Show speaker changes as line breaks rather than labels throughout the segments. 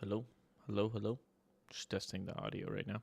Hello, hello. Just testing the audio right now.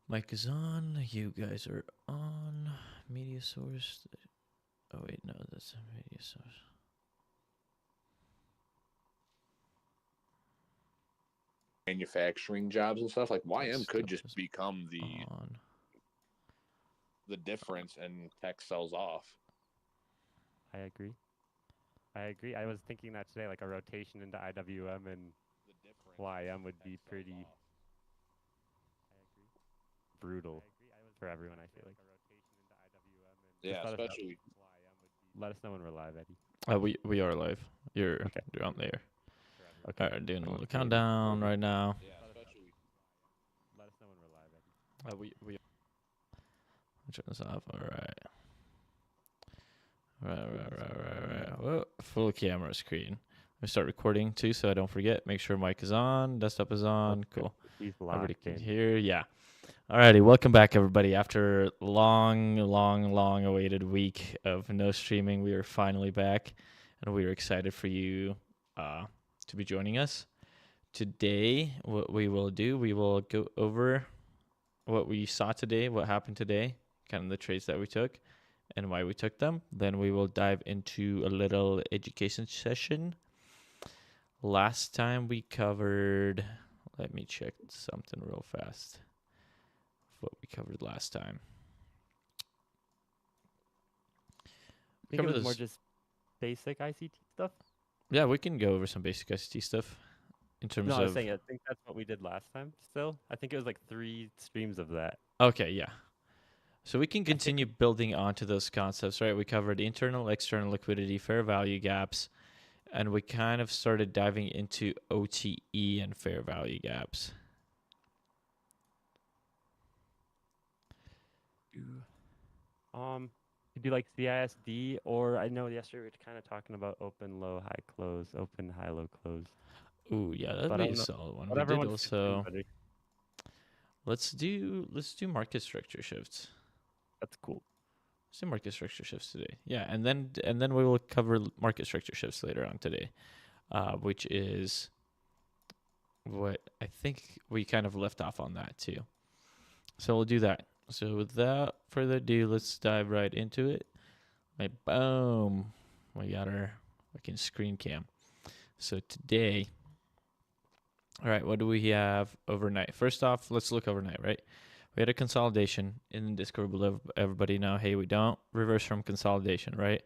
Mic is on. You guys are on. Media source. Oh, wait, no, that's a media source.
Manufacturing jobs and stuff, like YM could
Stuff
just
is
become
on.
the difference and tech sells off.
I agree. I was thinking that today, like a rotation into IWM and YM would be pretty brutal for everyone, I feel like.
Yeah, especially.
Let us know when we're live, Eddie.
We are live. You're on there.
Okay.
All right, doing a little
Okay.
countdown right now.
Yeah, especially.
Let us know when we're live, Eddie.
We turn this off. All right. Right. Whoa, full camera screen. We start recording too, so I don't forget. Make sure mic is on, desktop is on. Cool.
He's
Everybody
locked
can
in.
hear. Yeah. Alrighty, welcome back, everybody. After long awaited week of no streaming, we are finally back, and we are excited for you to be joining us. Today, what we will do, we will go over what we saw today, what happened today, kind of the trades that we took, and why we took them. Then we will dive into a little education session. Last time we covered, let me check something real fast. What we covered last time.
I think it was more just basic ICT stuff.
Yeah, we can go over some basic ICT stuff in terms
No,
of.
I was saying I think that's what we did last time. Still, I think it was like 3 streams of that.
Okay, yeah. So we can continue building onto those concepts, right? We covered internal, external liquidity, fair value gaps, and we kind of started diving into OTE and fair value gaps.
Could do like CISD, or I know yesterday we were kind of talking about open, low, high close, open, high, low close.
Ooh, yeah, that'd be a solid one. We did also. Let's do market structure shifts.
That's cool.
Let's do market structure shifts today. Yeah, and then we will cover market structure shifts later on today, which is what I think we kind of left off on that too. So we'll do that. So without further ado, let's dive right into it. Boom. We got our fucking screen cam. So today, all right, what do we have overnight? First off, let's look overnight, right? We had a consolidation in the Discord. We'll let everybody know, hey, we don't reverse from consolidation, right?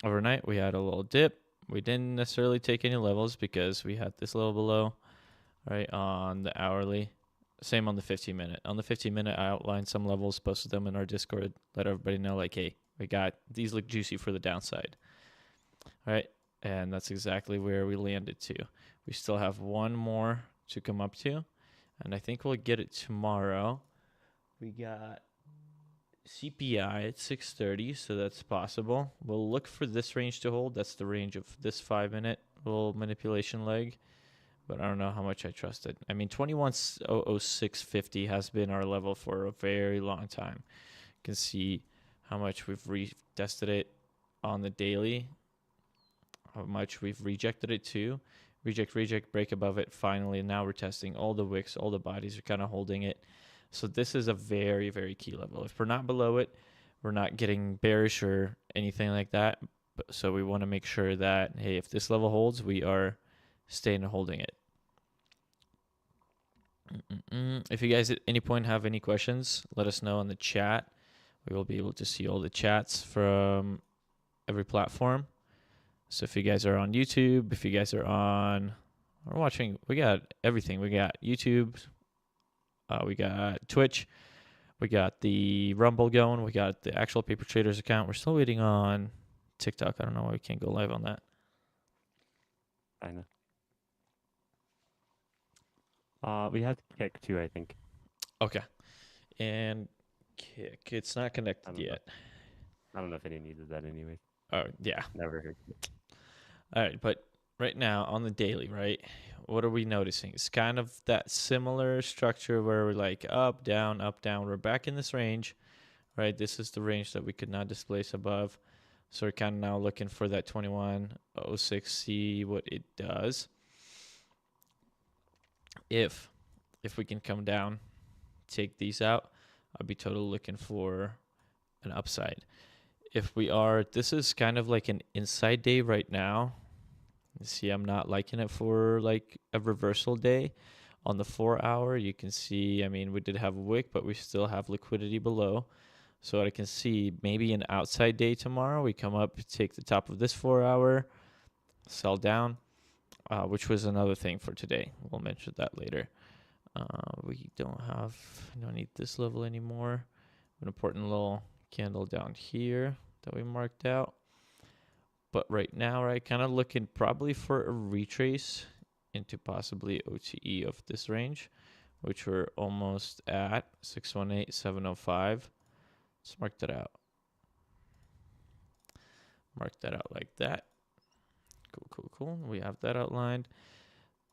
Overnight, we had a little dip. We didn't necessarily take any levels because we had this level below, right, on the hourly. Same on the 15-minute. On the 15-minute, I outlined some levels, posted them in our Discord, let everybody know, like, hey, we got these look juicy for the downside. All right, and that's exactly where we landed to. We still have one more to come up to, and I think we'll get it tomorrow. We got CPI at 630, so that's possible. We'll look for this range to hold. That's the range of this 5-minute little manipulation leg. But I don't know how much I trust it. I mean, 21.00650 has been our level for a very long time. You can see how much we've retested it on the daily, how much we've rejected it too. Reject, break above it finally. And now we're testing all the wicks, all the bodies are kind of holding it. So this is a very, very key level. If we're not below it, we're not getting bearish or anything like that. So we want to make sure that, hey, if this level holds, we are staying and holding it. If you guys at any point have any questions, let us know in the chat. We will be able to see all the chats from every platform. So if you guys are on YouTube, if you guys are on or watching, we got everything. We got YouTube, we got Twitch, we got the Rumble going, we got the actual Paper Traders account. We're still waiting on TikTok. I don't know why we can't go live on that.
I know. We have Kick too, I think.
Okay. And Kick, it's not connected yet.
I don't know if anyone uses that anyway.
Oh, yeah.
Never heard of it.
All right, but right now on the daily, right, what are we noticing? It's kind of that similar structure where we're like up, down, up, down. We're back in this range, right? This is the range that we could not displace above. So we're kind of now looking for that 21.06, see what it does. If we can come down take these out, I'd be totally looking for an upside. If we are, this is kind of like an inside day right now. You see, I'm not liking it for like a reversal day. On the 4 hour, you can see, I mean, we did have a wick, but we still have liquidity below. So I can see maybe an outside day tomorrow. We come up, take the top of this 4 hour, sell down, which was another thing for today. We'll mention that later. We don't need this level anymore. An important little candle down here that we marked out. But right now, right, kind of looking probably for a retrace into possibly OTE of this range, which we're almost at 618, 705. Let's mark that out. Mark that out like that. Cool. We have that outlined.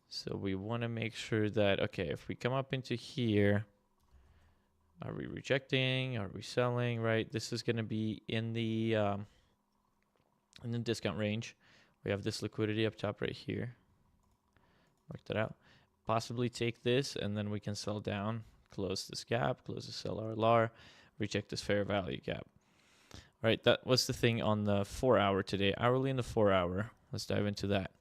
So we want to make sure that, okay, if we come up into here, are we rejecting? Are we selling? Right? This is going to be in the discount range. We have this liquidity up top right here. Mark that out. Possibly take this, and then we can sell down, close this gap, close this LRLR, reject this fair value gap. All right, that was the thing on the 4 hour today. Hourly in the 4 hour. Let's dive into that.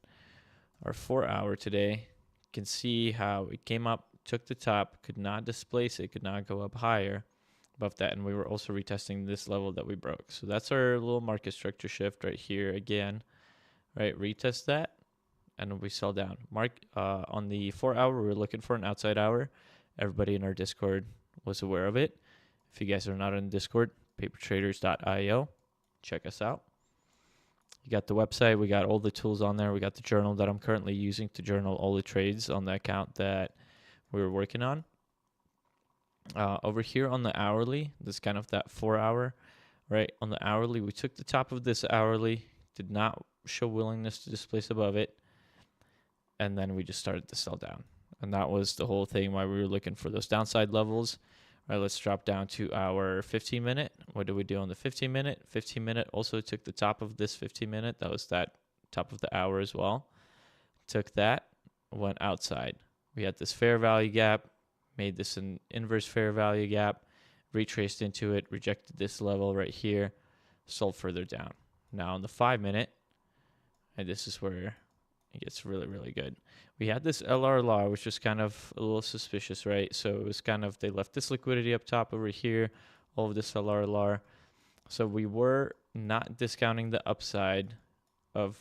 Our 4 hour today, you can see how it came up, took the top, could not displace it, could not go up higher above that, and we were also retesting this level that we broke. So that's our little market structure shift right here again. Right, retest that, and we sell down. On the 4 hour, we were looking for an outside hour. Everybody in our Discord was aware of it. If you guys are not on Discord, papertraders.io, check us out. You got the website, we got all the tools on there. We got the journal that I'm currently using to journal all the trades on the account that we were working on. Over here on the hourly, this is kind of that 4 hour, right? On the hourly, we took the top of this hourly, did not show willingness to displace above it, and then we just started to sell down. And that was the whole thing why we were looking for those downside levels. All right, let's drop down to our 15-minute. What do we do on the 15-minute? 15-minute also took the top of this 15-minute. That was that top of the hour as well. Took that, went outside. We had this fair value gap, made this an inverse fair value gap, retraced into it, rejected this level right here, sold further down. Now on the 5-minute, and this is where it gets really, really good. We had this LR which was kind of a little suspicious, right? So it was kind of, they left this liquidity up top over here, all of this LR. So we were not discounting the upside of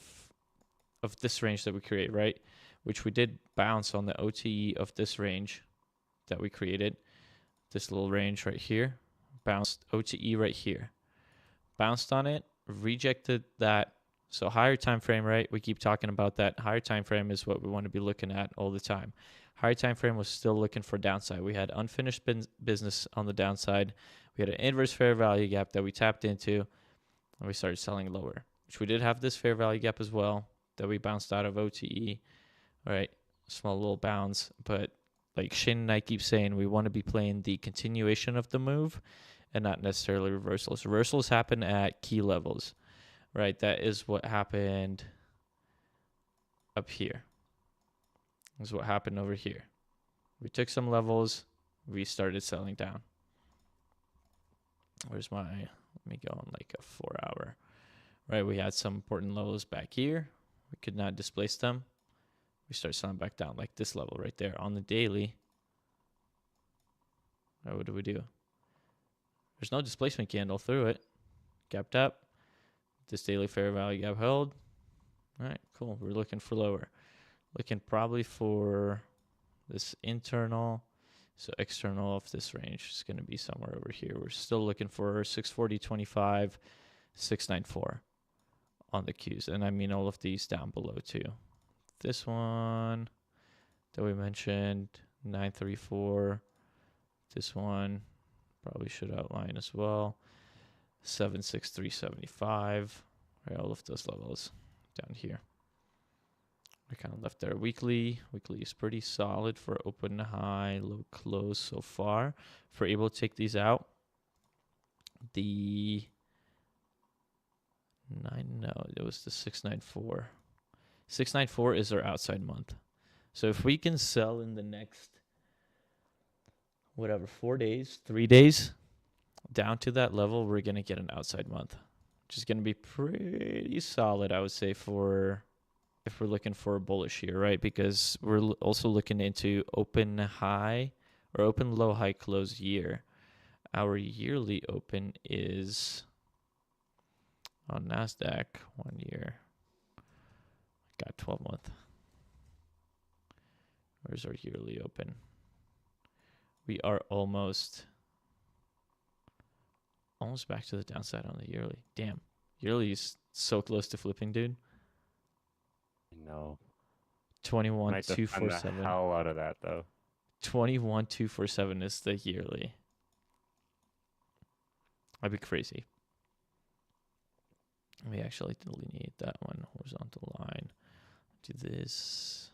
this range that we create, right? Which we did bounce on the OTE of this range that we created. This little range right here, bounced OTE right here. Bounced on it, rejected that. So higher time frame, right? We keep talking about that. Higher time frame is what we want to be looking at all the time. Higher time frame was still looking for downside. We had unfinished business on the downside. We had an inverse fair value gap that we tapped into, and we started selling lower, which we did have this fair value gap as well that we bounced out of OTE. All right, small little bounce, but like Shane and I keep saying, we want to be playing the continuation of the move and not necessarily reversals. Reversals happen at key levels. Right, that is what happened up here. This is what happened over here. We took some levels, we started selling down. Let me go on like a 4 hour. Right, we had some important levels back here. We could not displace them. We started selling back down like this level right there. On the daily, right, what do we do? There's no displacement candle through it. Gapped up. This daily fair value gap held. All right, cool. We're looking for lower. Looking probably for this internal. So external of this range is going to be somewhere over here. We're still looking for 640.25, 694 on the Qs. And I mean all of these down below too. This one that we mentioned, 934. This one probably should outline as well. 76375, right? All of those levels down here. We kind of left there. Weekly is pretty solid for open, high, low, close so far. If we're able to take these out, it was the 694. 694 is our outside month. So if we can sell in the next whatever, 4 days, 3 days down to that level, we're going to get an outside month, which is going to be pretty solid, I would say, for if we're looking for a bullish here, right? Because we're also looking into open high or open low high close year. Our yearly open is on NASDAQ 1 year. Got 12 month. Where's our yearly open? We are almost back to the downside on the yearly. Damn. Yearly is so close to flipping, dude.
No.
21,247.
The hell out of that though.
21,247 is the yearly. That'd be crazy. We actually delineate that one. Horizontal line. Do this.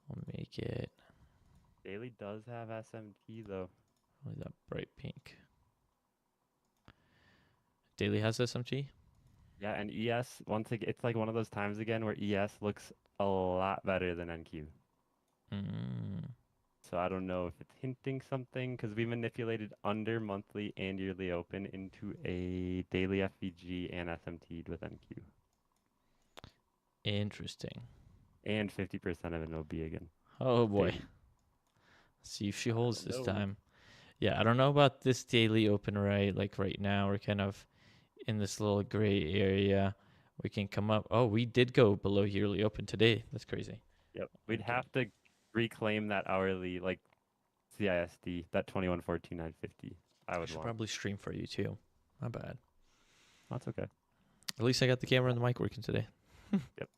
We'll make it
Daily does have SMT though.
really that bright pink. Daily has SMT?
Yeah, and ES, once again, it's like one of those times again where ES looks a lot better than NQ. So I don't know if it's hinting something because we manipulated under monthly and yearly open into a daily FVG and SMT'd with NQ.
Interesting.
And 50% of an OB again.
Oh boy.
Daily.
See if she holds this
know.
time. Yeah, I don't know about this daily open, right? Like right now, we're kind of in this little gray area. We can come up. Oh, we did go below yearly open today. That's crazy.
Yep. We'd
Okay.
have to reclaim that hourly, like CISD, that 2114,950. I would
should
want.
probably stream for you too. My bad.
That's okay.
At least I got the camera and the mic working today.
Yep.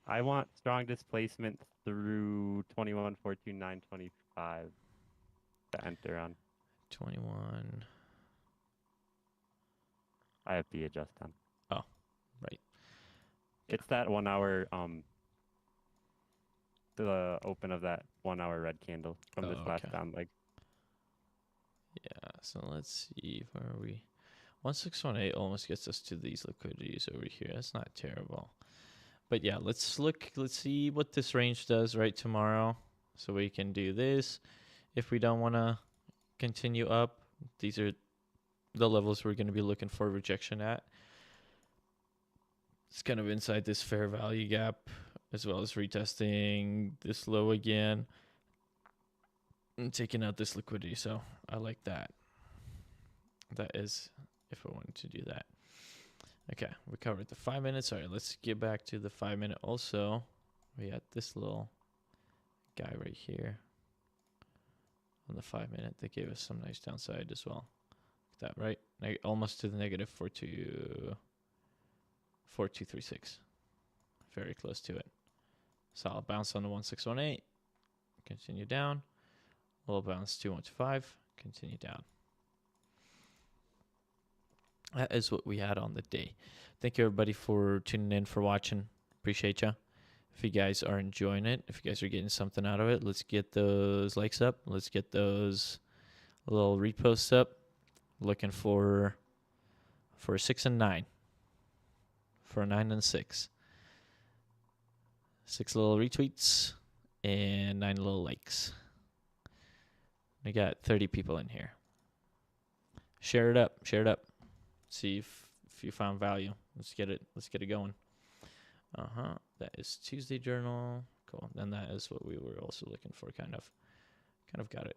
I want strong displacement through 2114,925 to enter on.
21.
I have B adjust on.
Oh, right.
It's that 1 hour the open of that 1 hour red candle from this last
Okay.
down leg.
Yeah, so let's see. Where are we? 1618 almost gets us to these liquidities over here. That's not terrible. But yeah, let's see what this range does right tomorrow. So we can do this. If we don't want to continue up, these are the levels we're going to be looking for rejection at. It's kind of inside this fair value gap, as well as retesting this low again and taking out this liquidity. So I like that. That is if I wanted to do that. Okay, we covered the 5 minutes. All right, let's get back to the 5 minute also. We got this little guy right here on the 5 minute that gave us some nice downside as well. That right? Almost to the negative 4236. Very close to it. Solid bounce on the 1618. Continue down. Little bounce 2125. Continue down. That is what we had on the day. Thank you everybody for tuning in, for watching. Appreciate you. If you guys are enjoying it, if you guys are getting something out of it, let's get those likes up. Let's get those little reposts up. Looking for a 6 and 9. For a 9 and 6. 6 little retweets and 9 little likes. We got 30 people in here. Share it up. Share it up. See if you found value. Let's get it going. That is Tuesday journal. Cool. And that is what we were also looking for. Kind of got it.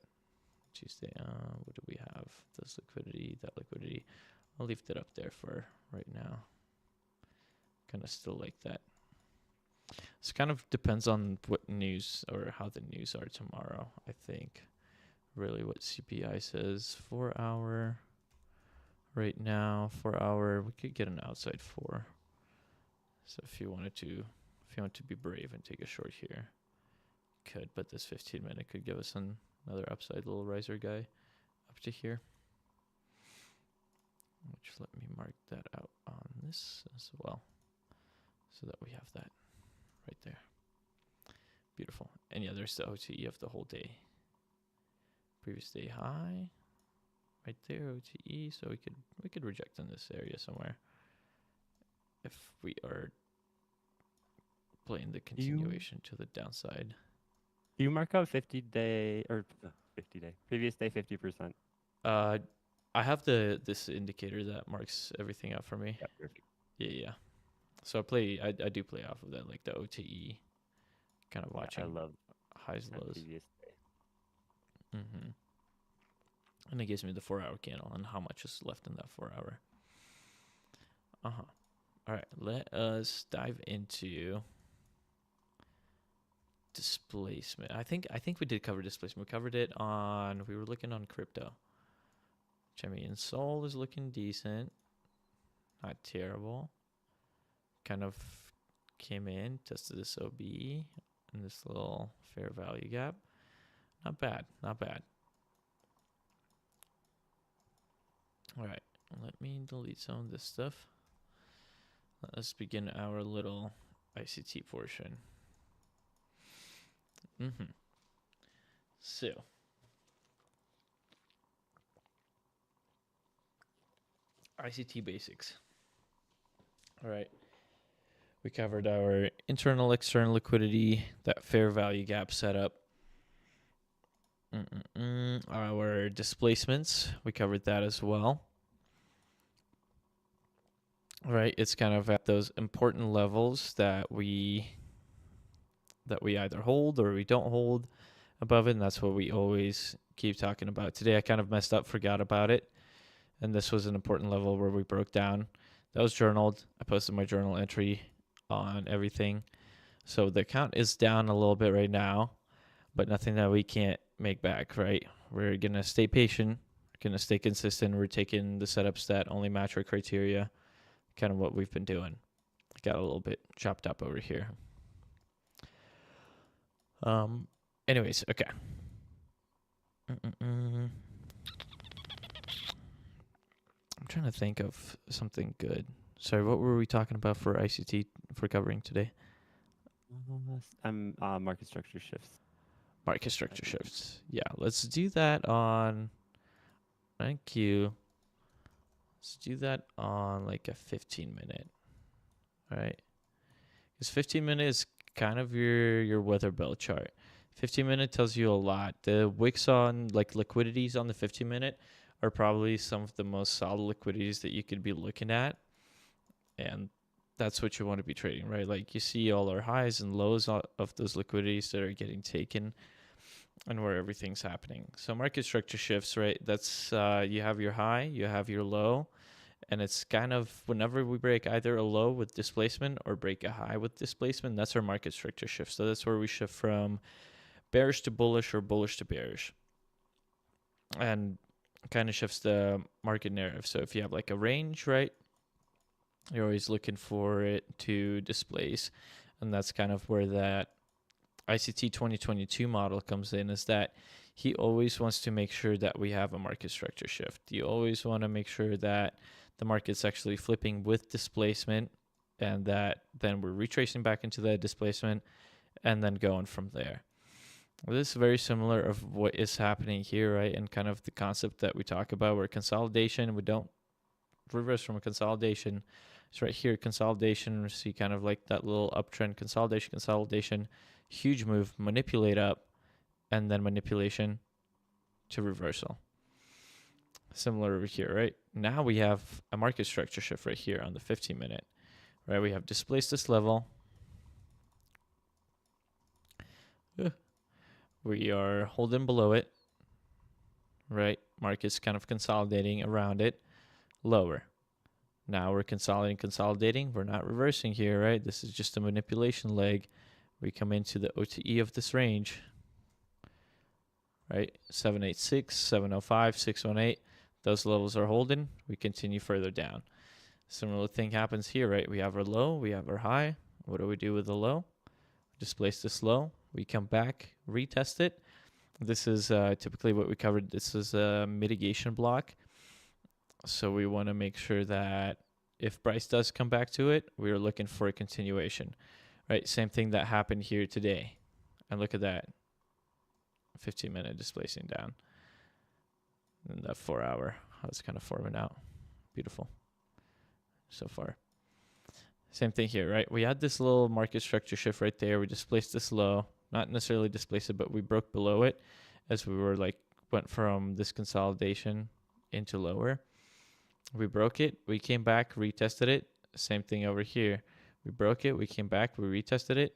Tuesday. What do we have? This liquidity, that liquidity. I'll leave that up there for right now. Kind of still like that. This kind of depends on what news or how the news are tomorrow. I think really what CPI says. 4 hour. Right now, 4 hour, we could get an outside 4. So if you want to be brave and take a short here, could. But this 15 minute could give us another upside little riser guy up to here. Which let me mark that out on this as well, so that we have that right there. Beautiful. And yeah, there's the OTE of the whole day. Previous day high. Right there, OTE. So we could reject in this area somewhere if we are playing the continuation to the downside.
Do you mark out 50-day or 50-day. Previous day 50%.
I have this indicator that marks everything out for me.
Yeah, perfect.
Yeah. So I do play off of that, like the OTE, kind of
Yeah,
watching
I love
highs,
that
lows.
previous day.
Mm-hmm. And it gives me the 4-hour candle and how much is left in that 4 hour. Uh-huh. All right, let us dive into displacement. I think we did cover displacement. We covered it we were looking on crypto. Which, I mean, Sol is looking decent. Not terrible. Kind of came in, tested this OB and this little fair value gap. Not bad. All right, let me delete some of this stuff. Let's begin our little ICT portion. So, ICT basics. All right. We covered our internal, external liquidity, that fair value gap setup. Our displacements, we covered that as well. All right, it's kind of at those important levels that we either hold or we don't hold above it, and that's what we always keep talking about. Today I kind of messed up, forgot about it, and this was an important level where we broke down. That was journaled. I posted my journal entry on everything. So the count is down a little bit right now, but nothing that we can't make back, right? We're going to stay patient, going to stay consistent. We're taking the setups that only match our criteria, kind of what we've been doing. Got a little bit chopped up over here. Anyways, okay. I'm trying to think of something good. Sorry, what were we talking about for ICT for covering today?
Market structure shifts.
Market structure shifts. Yeah, let's do that on. Thank you. Let's do that on like a 15-minute. All right. Because 15-minute is kind of your weather belt chart. 15-minute tells you a lot. The wicks on like liquidities on the 15-minute are probably some of the most solid liquidities that you could be looking at. And that's what you want to be trading, right? Like you see all our highs and lows of those liquidities that are getting taken and where everything's happening. So market structure shifts, right? That's you have your high, you have your low, and it's kind of whenever we break either a low with displacement or break a high with displacement, that's our market structure shift. So that's where we shift from bearish to bullish or bullish to bearish. And kind of shifts the market narrative. So if you have like a range, right? You're always looking for it to displace. And that's kind of where that ICT 2022 model comes in, is that he always wants to make sure that we have a market structure shift. You always want to make sure that the market's actually flipping with displacement and that then we're retracing back into that displacement and then going from there. Well, this is very similar of what is happening here, right? And kind of the concept that we talk about where consolidation, we don't reverse from a consolidation. It's right here, consolidation, we see kind of like that little uptrend, consolidation, huge move, manipulate up, and then manipulation to reversal. Similar over here, right? Now we have a market structure shift right here on the 15-minute, right? We have displaced this level. We are holding below it, right? Market's kind of consolidating around it, lower. Now we're consolidating. We're not reversing here, right? This is just a manipulation leg. We come into the OTE of this range, right? 786, 705, 618. Those levels are holding. We continue further down. Similar thing happens here, right? We have our low, we have our high. What do we do with the low? Displace this low. We come back, retest it. This is typically what we covered. This is a mitigation block. So we want to make sure that if price does come back to it, we're looking for a continuation, right? Same thing that happened here today. And look at that. 15-minute displacing down. And that 4-hour, how it's kind of forming out. Beautiful so far. Same thing here, right? We had this little market structure shift right there. We displaced this low. Not necessarily displaced it, but we broke below it as we were like went from this consolidation into lower. We broke it. We came back, retested it. Same thing over here. We broke it. We came back. We retested it.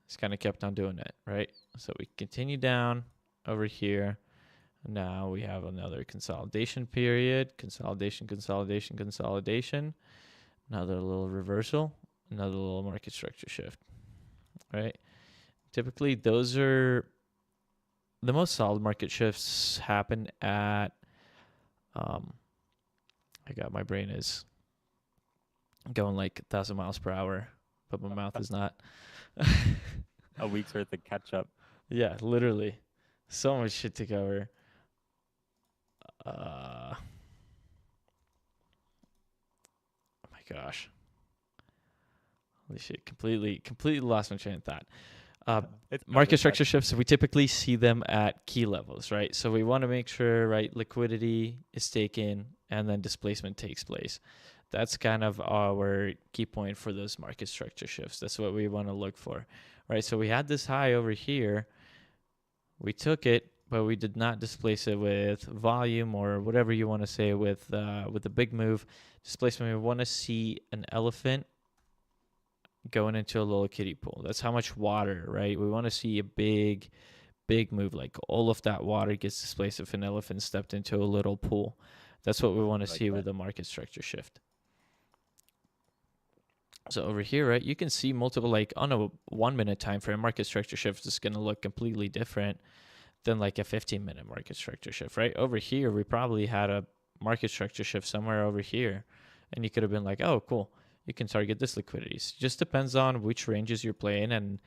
It's kind of kept on doing it, right? So we continue down over here. Now we have another consolidation period. Consolidation, consolidation, consolidation. Another little reversal. Another little market structure shift, right? Typically, those are the most solid market shifts happen at. I got my brain is going like 1,000 miles per hour, but my mouth is not.
A week's worth of catch up.
Yeah, literally, so much shit to cover. Oh my gosh, holy shit! Completely lost my train of thought. Market structure shifts, we typically see them at key levels, right? So we want to make sure, right, liquidity is taken and then displacement takes place. That's kind of our key point for those market structure shifts. That's what we want to look for, right? So we had this high over here. We took it, but we did not displace it with volume or whatever you want to say with a big move. Displacement, we want to see an elephant going into a little kiddie pool. That's how much water, right? We want to see a big move, like all of that water gets displaced if an elephant stepped into a little pool. That's what we want to see with a market structure shift. So over here, right, you can see multiple, like on a 1 minute time frame, market structure shift is going to look completely different than like a 15-minute market structure shift, right? Over here, we probably had a market structure shift somewhere over here, and you could have been like, oh, cool, you can target this liquidity. So it just depends on which ranges you're playing and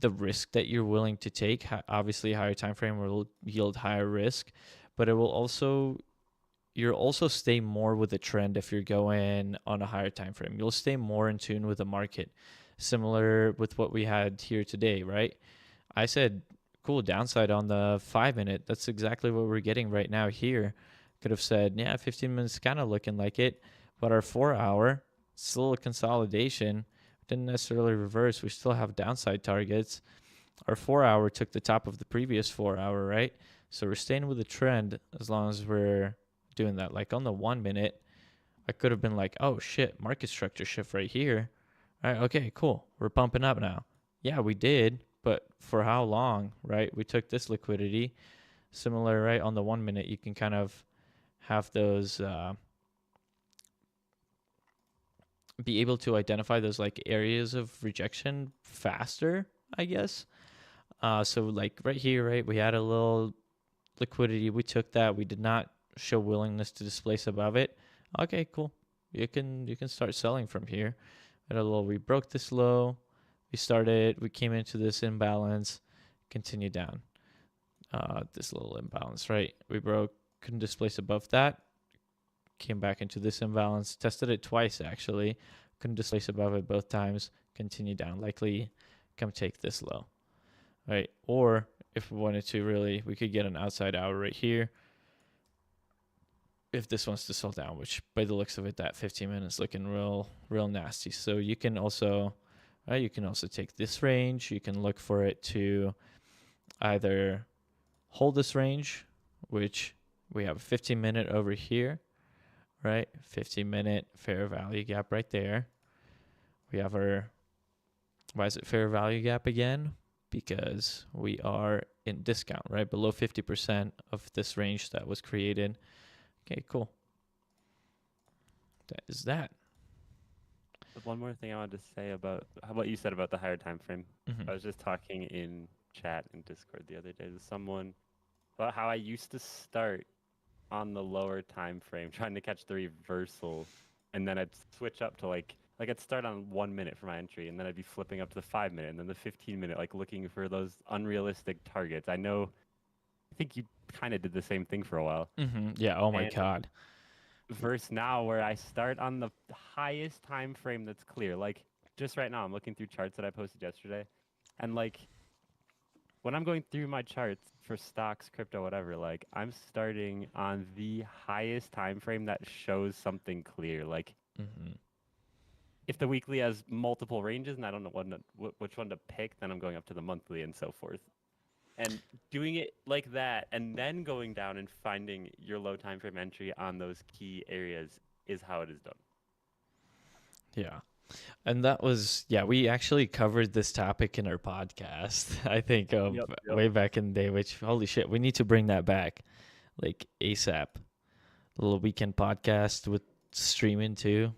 the risk that you're willing to take. Obviously, higher time frame will yield higher risk, but it will also, you'll also stay more with the trend if you're going on a higher time frame. You'll stay more in tune with the market, similar with what we had here today, right? I said, cool, downside on the 5 minute. That's exactly what we're getting right now here. Could have said, yeah, 15 minutes kind of looking like it, but our 4 hour, still a consolidation. Didn't necessarily reverse. We still have downside targets. Our 4 hour took the top of the previous 4 hour, right? So we're staying with the trend as long as we're doing that. Like on the 1 minute, I could have been like, oh shit, market structure shift right here. All right, okay, cool. We're pumping up now. Yeah, we did, but for how long, right? We took this liquidity. Similar, right? On the 1 minute, you can kind of have those be able to identify those like areas of rejection faster, I guess. So like right here, right, we had a little liquidity. We took that. We did not show willingness to displace above it. Okay, cool. You can start selling from here. At a little, we broke this low. We came into this imbalance, continue down. This little imbalance, right? We broke, couldn't displace above that. Came back into this imbalance, tested it twice actually, couldn't displace above it both times, continue down, likely come take this low, right? Or if we wanted to really, we could get an outside hour right here if this wants to sell down, which by the looks of it, that 15 minutes looking real nasty. So you can also take this range. You can look for it to either hold this range, which we have a 15-minute over here, right? 15-minute fair value gap right there. We have our, why is it fair value gap again? Because we are in discount, right? Below 50% of this range that was created. Okay, cool. That is that.
One more thing I wanted to say about what you said about the higher time frame.
Mm-hmm.
I was just talking in chat and Discord the other day with someone about how I used to start on the lower time frame trying to catch the reversal, and then I'd switch up to like I'd start on 1 minute for my entry, and then I'd be flipping up to the 5 minute and then the 15 minute, like looking for those unrealistic targets. I think you kind of did the same thing for a while.
Mm-hmm. Yeah, oh my God.
Versus now where I start on the highest time frame that's clear. Like just right now I'm looking through charts that I posted yesterday, and like when I'm going through my charts for stocks, crypto, whatever, like I'm starting on the highest time frame that shows something clear. Like if the weekly has multiple ranges and I don't know which one to pick, then I'm going up to the monthly and so forth. And doing it like that and then going down and finding your low time frame entry on those key areas is how it is done.
Yeah. And that was, yeah, we actually covered this topic in our podcast, I think,
Yep.
way back in the day, which, holy shit, we need to bring that back, like ASAP. A little weekend podcast with streaming too.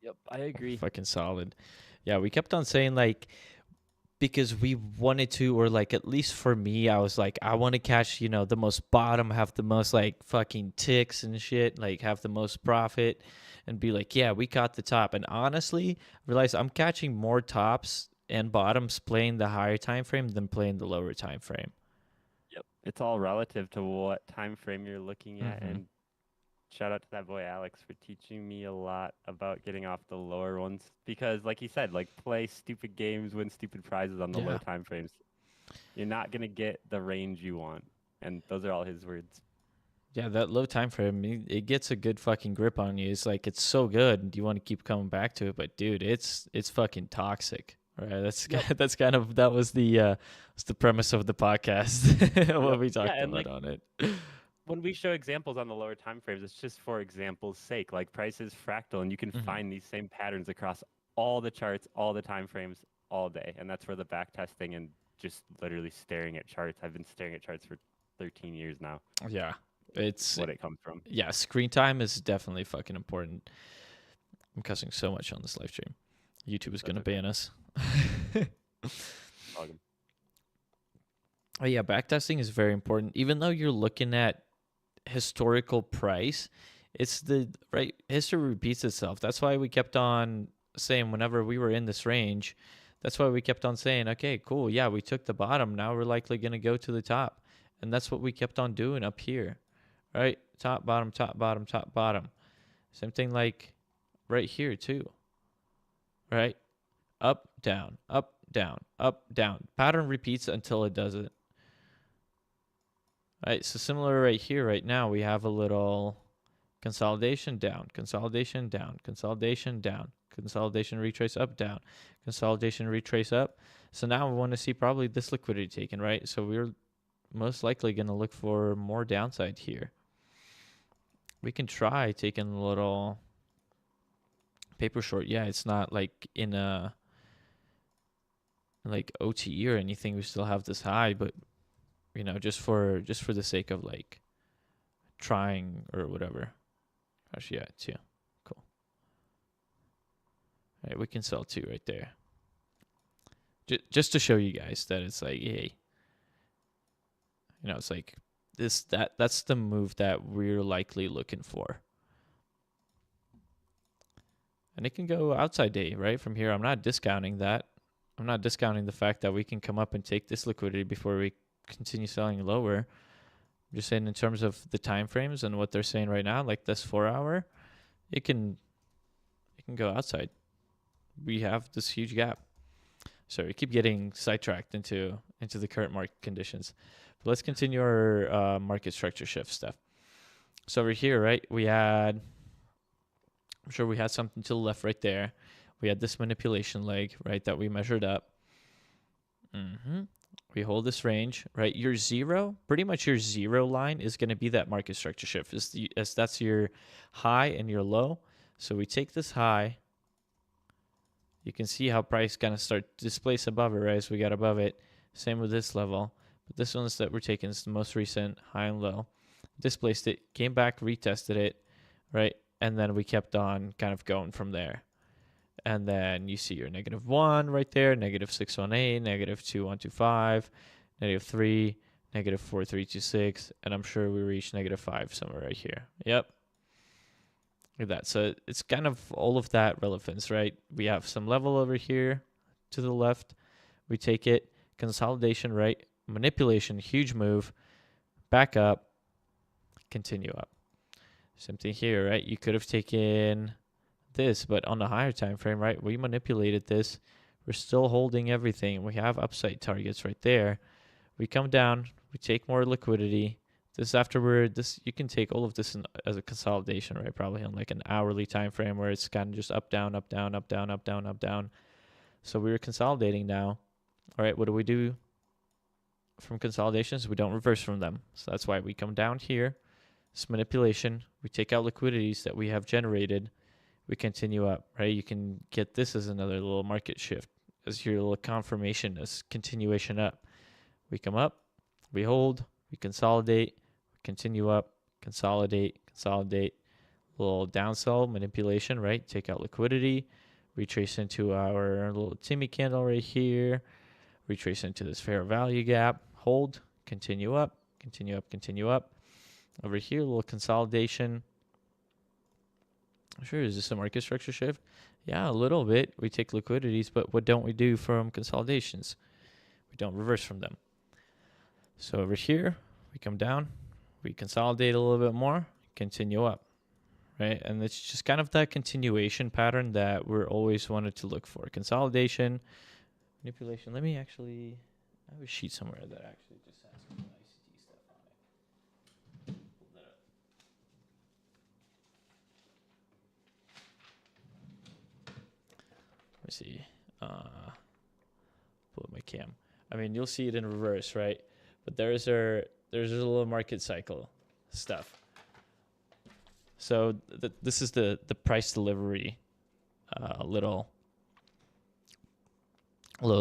Yep, I agree.
Fucking solid. Yeah, we kept on saying, like, because we wanted to, or like, at least for me, I was like, I want to catch, the most bottom, have the most, like, fucking ticks and shit, like, have the most profit, and be like, yeah, we caught the top. And honestly, I realized I'm catching more tops and bottoms playing the higher time frame than playing the lower time frame.
Yep. It's all relative to what time frame you're looking at.
Mm-hmm.
And shout out to that boy Alex for teaching me a lot about getting off the lower ones. Because like he said, like play stupid games, win stupid prizes on the low
Yeah.
time frames. You're not gonna get the range you want. And those are all his words.
Yeah, that low time frame, it gets a good fucking grip on you. It's like, it's so good, you want to keep coming back to it, but dude, it's fucking toxic. Right? That was the premise of the podcast. What we talked
and
about
like
on it.
when we show examples on the lower time frames, it's just for example's sake. Like price is fractal, and you can
Mhm.
find these same patterns across all the charts, all the time frames, all day. And that's where the back testing and just literally staring at charts. I've been staring at charts for 13 years now.
Yeah, it's
What it comes from.
yeah. Screen time is definitely fucking important. I'm cussing so much on this live stream. YouTube is
That's
gonna
okay.
ban us.
Log 'em.
Oh yeah, backtesting is very important. Even though you're looking at historical price, it's the right history repeats itself. That's why we kept on saying whenever we were in this range, that's why we kept on saying, okay, cool, yeah, we took the bottom. Now we're likely gonna go to the top. And that's what we kept on doing up here. Right? Top, bottom, top, bottom, top, bottom. Same thing like right here too. Right? Up, down, up, down, up, down. Pattern repeats until it doesn't. Right, so similar right here, right now, we have a little consolidation down, consolidation down, consolidation down, consolidation retrace up, down, consolidation retrace up. So now we want to see probably this liquidity taken, right? So we're most likely going to look for more downside here. We can try taking a little paper short. Yeah, it's not like in a like OTE or anything. We still have this high, but just for the sake of like trying or whatever. Actually, yeah, 2. Cool. All right, we can sell 2 right there. Just to show you guys that it's like, hey, it's like that's the move that we're likely looking for. And it can go outside day, right? From here, I'm not discounting that. I'm not discounting the fact that we can come up and take this liquidity before we continue selling lower. I'm just saying in terms of the time frames and what they're saying right now, like this 4 hour, it can go outside. We have this huge gap. So we keep getting sidetracked into the current market conditions. But let's continue our market structure shift stuff. So over here, right, I'm sure we had something to the left right there. We had this manipulation leg, right, that we measured up. We hold this range, right? Your zero, pretty much your zero line is going to be that market structure shift. As that's your high and your low. So we take this high. You can see how price kind of start displace above it, right? So we got above it. Same with this level. But this one that we're taking is the most recent high and low. Displaced it, came back, retested it, right? And then we kept on kind of going from there. And then you see your -1 right there, -618, -2125, -3, -4326, and I'm sure we reached -5 somewhere right here. Yep. Look at that. So it's kind of all of that relevance, right? We have some level over here to the left. We take it, consolidation, right? Manipulation, huge move, back up, continue up. Same thing here, right? You could have taken this, but on the higher time frame, right? We manipulated this. We're still holding everything. We have upside targets right there. We come down, we take more liquidity. This afterward, you can take all of this as a consolidation, right? Probably on like an hourly time frame where it's kind of just up, down, up, down, up, down, up, down, up, down. So we were consolidating now. All right, what do? from consolidations. We don't reverse from them. So that's why we come down here. This manipulation. We take out liquidities that we have generated. We continue up, right? You can get this as another little market shift, as your little confirmation, as continuation up. We come up, we hold, we consolidate, continue up, consolidate, little downsell manipulation, right? Take out liquidity, retrace into our little Timmy candle right here, retrace into this fair value gap, hold, continue up, continue up. Over here, a little consolidation. Sure, is this a market structure shift? Yeah, a little bit. We take liquidities, but what don't we do from consolidations? We don't reverse from them. So over here, we come down, we consolidate a little bit more, continue up, right? And it's just kind of that continuation pattern that we're always wanted to look for. Consolidation, manipulation. Let me actually, I have a sheet somewhere that actually just has some ICT stuff on it. Pull that up. Let me see. Pull up my cam. I mean, you'll see it in reverse, right? But there's a little market cycle stuff. So this is the price delivery little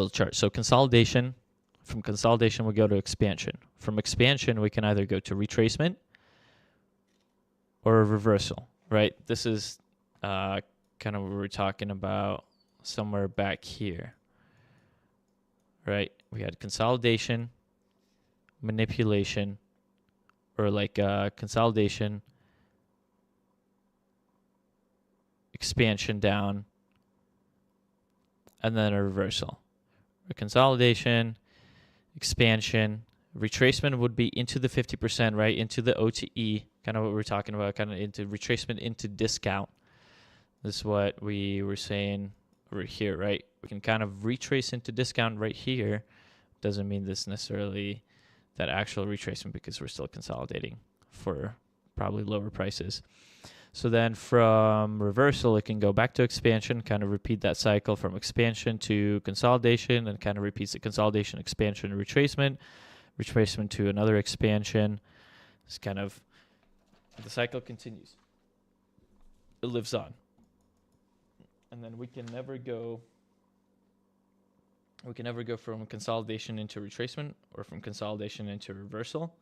chart. So consolidation. From consolidation, we go to expansion. From expansion, we can either go to retracement or a reversal, right? This is kind of what we're talking about somewhere back here, right? We had consolidation, manipulation, or like consolidation, expansion down, and then a reversal. A consolidation, expansion, retracement would be into the 50%, right? Into the OTE, kind of what we're talking about, kind of into retracement into discount. This is what we were saying over here, right? We can kind of retrace into discount right here. Doesn't mean this necessarily that actual retracement because we're still consolidating for probably lower prices. So then from reversal, it can go back to expansion, kind of repeat that cycle from expansion to consolidation, and kind of repeats the consolidation, expansion, retracement to another expansion. It's kind of, the cycle continues. It lives on. And then we can never go from consolidation into retracement or from consolidation into reversal.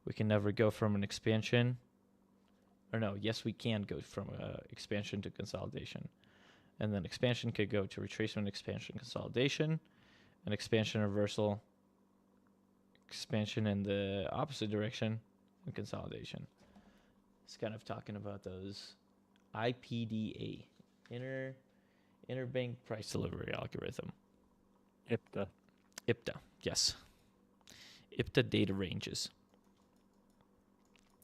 We can never go from an expansion. Or no, yes, we can go from expansion to consolidation. And then expansion could go to retracement, expansion, consolidation, and expansion, reversal, expansion in the opposite direction, and consolidation. It's kind of talking about those IPDA, interbank price delivery algorithm. IPDA, yes. IPDA data ranges.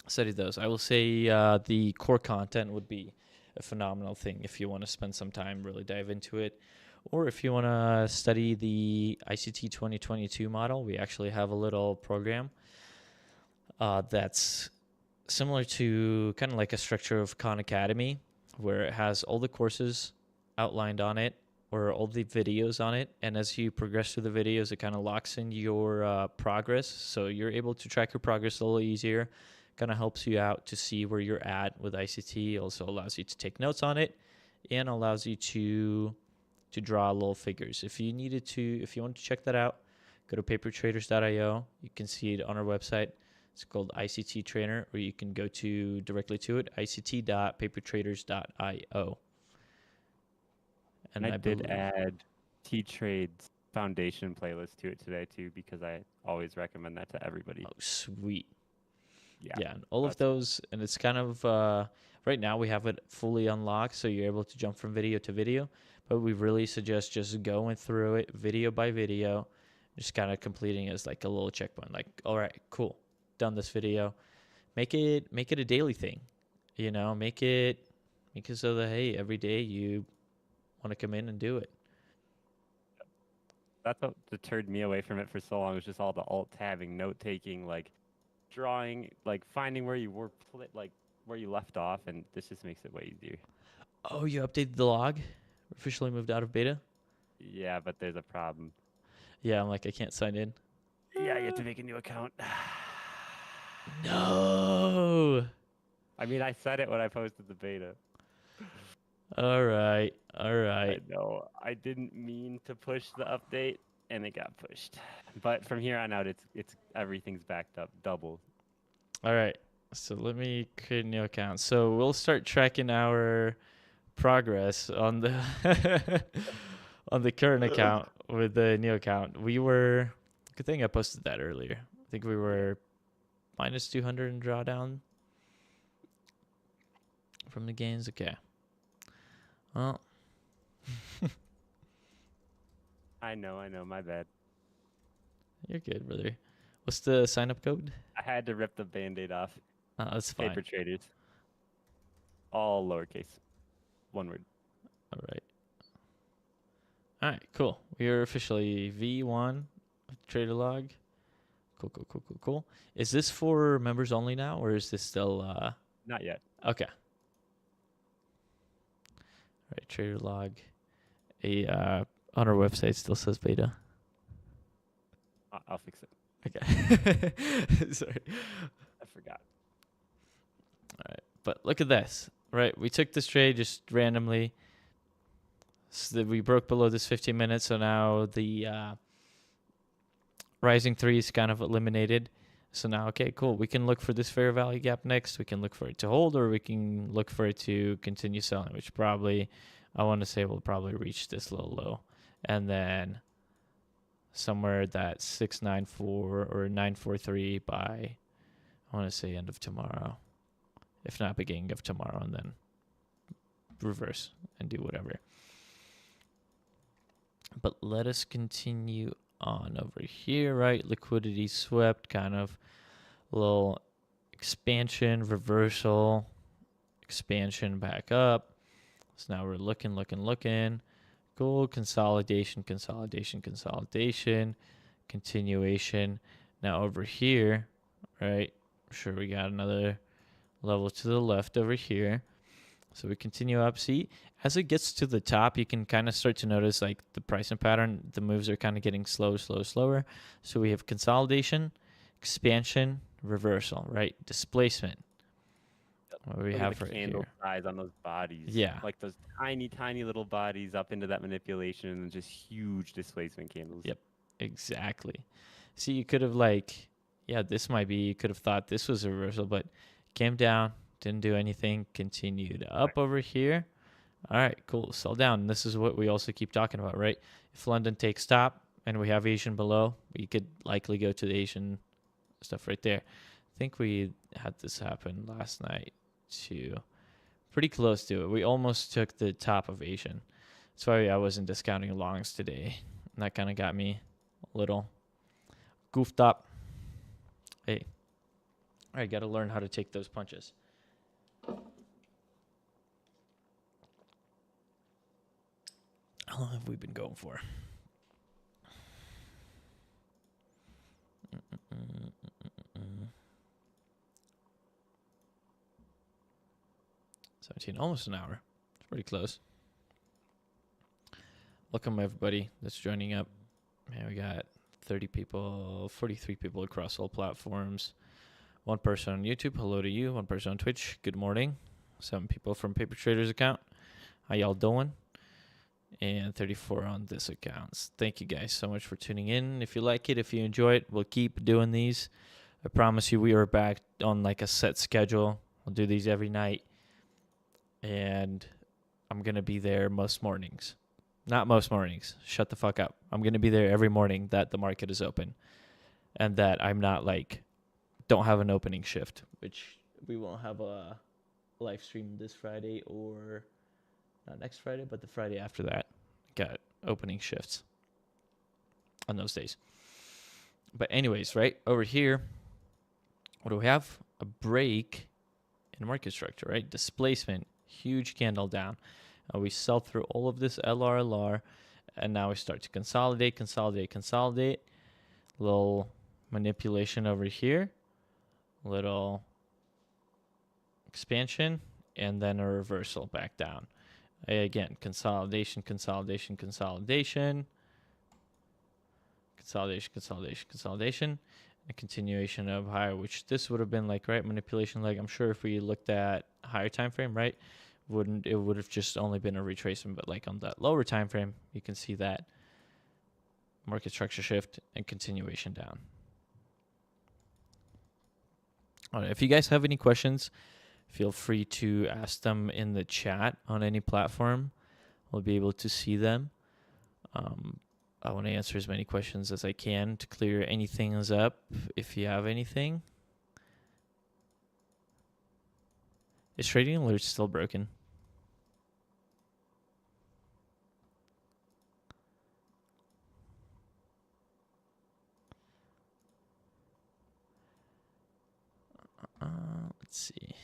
Study those. I will say the core content would be a phenomenal thing if you want to spend some time, really dive into it. Or if you want to study the ICT 2022 model, we actually have a little program that's similar to kind of like a structure of Khan Academy, where it has all the courses outlined on it or all the videos on it. And as you progress through the videos, it kind of locks in your progress. So you're able to track your progress a little easier. Kind of helps you out to see where you're at with ICT. Also allows you to take notes on it and allows you to draw little figures. If you want to check that out, go to papertraders.io. You can see it on our website. It's called ICT Trainer, or you can go directly to it, ict.papertraders.io.
And I did add T-Trade's foundation playlist to it today too, because I always recommend that to everybody.
Oh, sweet.
Yeah,
and all of those, and it's kind of right now we have it fully unlocked, so you're able to jump from video to video. But we really suggest just going through it video by video, just kind of completing it as like a little checkpoint. Like, all right, cool, done this video. Make it a daily thing, Make it so that hey, every day you want to come in and do it.
That's what deterred me away from it for so long. It was just all the alt tabbing, note taking, like drawing, like finding where you were, like where you left off, and this just makes it way easier.
Oh, you updated the log? Officially moved out of beta?
Yeah, but there's a problem.
Yeah, I'm like, I can't sign in.
Yeah, you have to make a new account.
No.
I mean, I said it when I posted the beta.
All right. All
I
right.
know. I didn't mean to push the update, and it got pushed. But from here on out, it's everything's backed up double.
All right. So let me create a new account. So we'll start tracking our progress on the on the current account with the new account. We were good thing I posted that earlier. I think we were minus 200 in drawdown from the gains. Okay. Well,
I know. My bad.
you're good, brother. What's the sign up code?
I had to rip the band-aid off.
That's fine.
Paper traders. All lowercase. One word.
All right. All right, cool. We are officially V1 trader log. Cool. Is this for members only now, or is this still
Not yet.
okay? All right, trader log. On our website still says beta.
I'll fix it.
Okay. Sorry.
I forgot.
All right, but look at this. Right, we took this trade just randomly. So that we broke below this 15 minutes, so now the rising 3 is kind of eliminated. So now, okay, cool. We can look for this fair value gap next. We can look for it to hold, or we can look for it to continue selling, which probably, I want to say, will probably reach this little low. And then somewhere that 694 or 943 by, I want to say, end of tomorrow. If not beginning of tomorrow, and then reverse and do whatever. But let us continue on over here, right? Liquidity swept, kind of little expansion, reversal, expansion back up. So now we're looking. Cool, consolidation, continuation. Now over here, right? Sure, we got another level to the left over here. So we continue up. See, as it gets to the top, you can kind of start to notice like the pricing pattern. The moves are kind of getting slower. So we have consolidation, expansion, reversal, right? Displacement. What do we
Look at
have
the
right
candle
here?
size on those bodies.
Yeah.
Like those tiny little bodies up into that manipulation, and just huge displacement candles.
Yep. Exactly. See, you could have this might be, you could have thought this was a reversal, but came down, didn't do anything, continued up over here. All right, cool. Sell down. And this is what we also keep talking about, right? If London takes top and we have Asian below, we could likely go to the Asian stuff right there. I think we had this happen last night too. Pretty close to it. We almost took the top of Asian. That's why I wasn't discounting longs today. And that kind of got me a little goofed up. Hey, I got to learn how to take those punches. How long have we been going for? Almost an hour. It's pretty close. Welcome everybody that's joining up. Man, we got 30 people, 43 people across all platforms. One person on YouTube, hello to you. One person on Twitch, good morning. 7 people from Paper Traders account. How y'all doing? And 34 on this account. Thank you guys so much for tuning in. If you like it, if you enjoy it, we'll keep doing these. I promise you we are back on like a set schedule. We'll do these every night. And I'm going to be there most mornings. Not most mornings. Shut the fuck up. I'm going to be there every morning that the market is open. And that I'm not don't have an opening shift, which we won't have a live stream this Friday or not next Friday, but the Friday after that. Got opening shifts on those days. But anyways, right over here, what do we have? A break in market structure, right? Displacement, huge candle down. We sell through all of this LR, and now we start to consolidate. Little manipulation over here, little expansion, and then a reversal back down. Again, consolidation, consolidation, a continuation of higher, which this would have been like, right, manipulation leg. I'm sure if we looked at higher time frame, right, it would have just only been a retracement, but like on that lower time frame, you can see that market structure shift and continuation down. All right, if you guys have any questions, feel free to ask them in the chat on any platform. We'll be able to see them. I want to answer as many questions as I can to clear anything up if you have anything. Is trading alerts still broken? Let's see.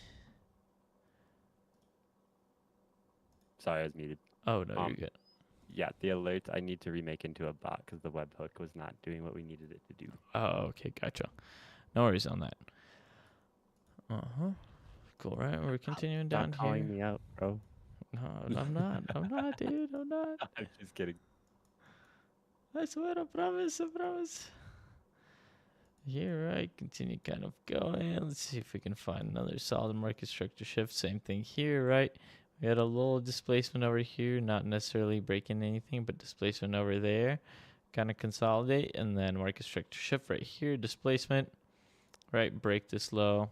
Sorry, I was muted.
Oh, no, you're good.
Yeah, the alerts I need to remake into a bot because the webhook was not doing what we needed it to do.
Oh, okay, gotcha. No worries on that. Cool, right? We're continuing down
Stop calling
here.
me out, bro.
No, I'm not. I'm not, dude. I'm not.
I'm just kidding.
I swear, I promise, I promise. Here, right, continue kind of going. Let's see if we can find another solid market structure shift. Same thing here, right? We had a little displacement over here, not necessarily breaking anything, but displacement over there. Kind of consolidate, and then market structure shift right here, displacement, right? Break this low.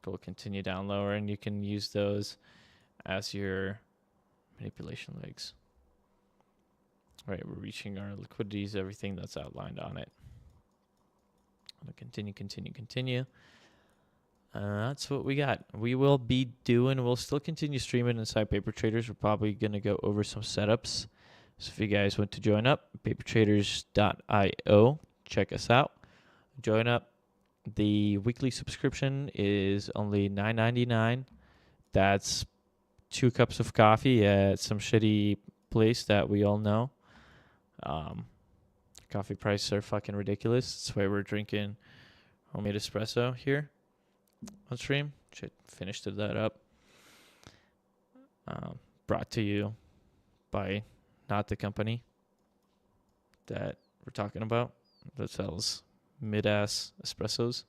Go continue down lower, and you can use those as your manipulation legs. Right, we're reaching our liquidities, everything that's outlined on it. Continue. That's what we got. We'll still continue streaming inside Paper Traders. We're probably going to go over some setups. So if you guys want to join up, papertraders.io, check us out. Join up. The weekly subscription is only $9.99. That's 2 cups of coffee at some shitty place that we all know. Coffee prices are fucking ridiculous. That's why we're drinking homemade espresso here on stream. Finished that up. Brought to you by not the company that we're talking about that sells mid-ass espressos.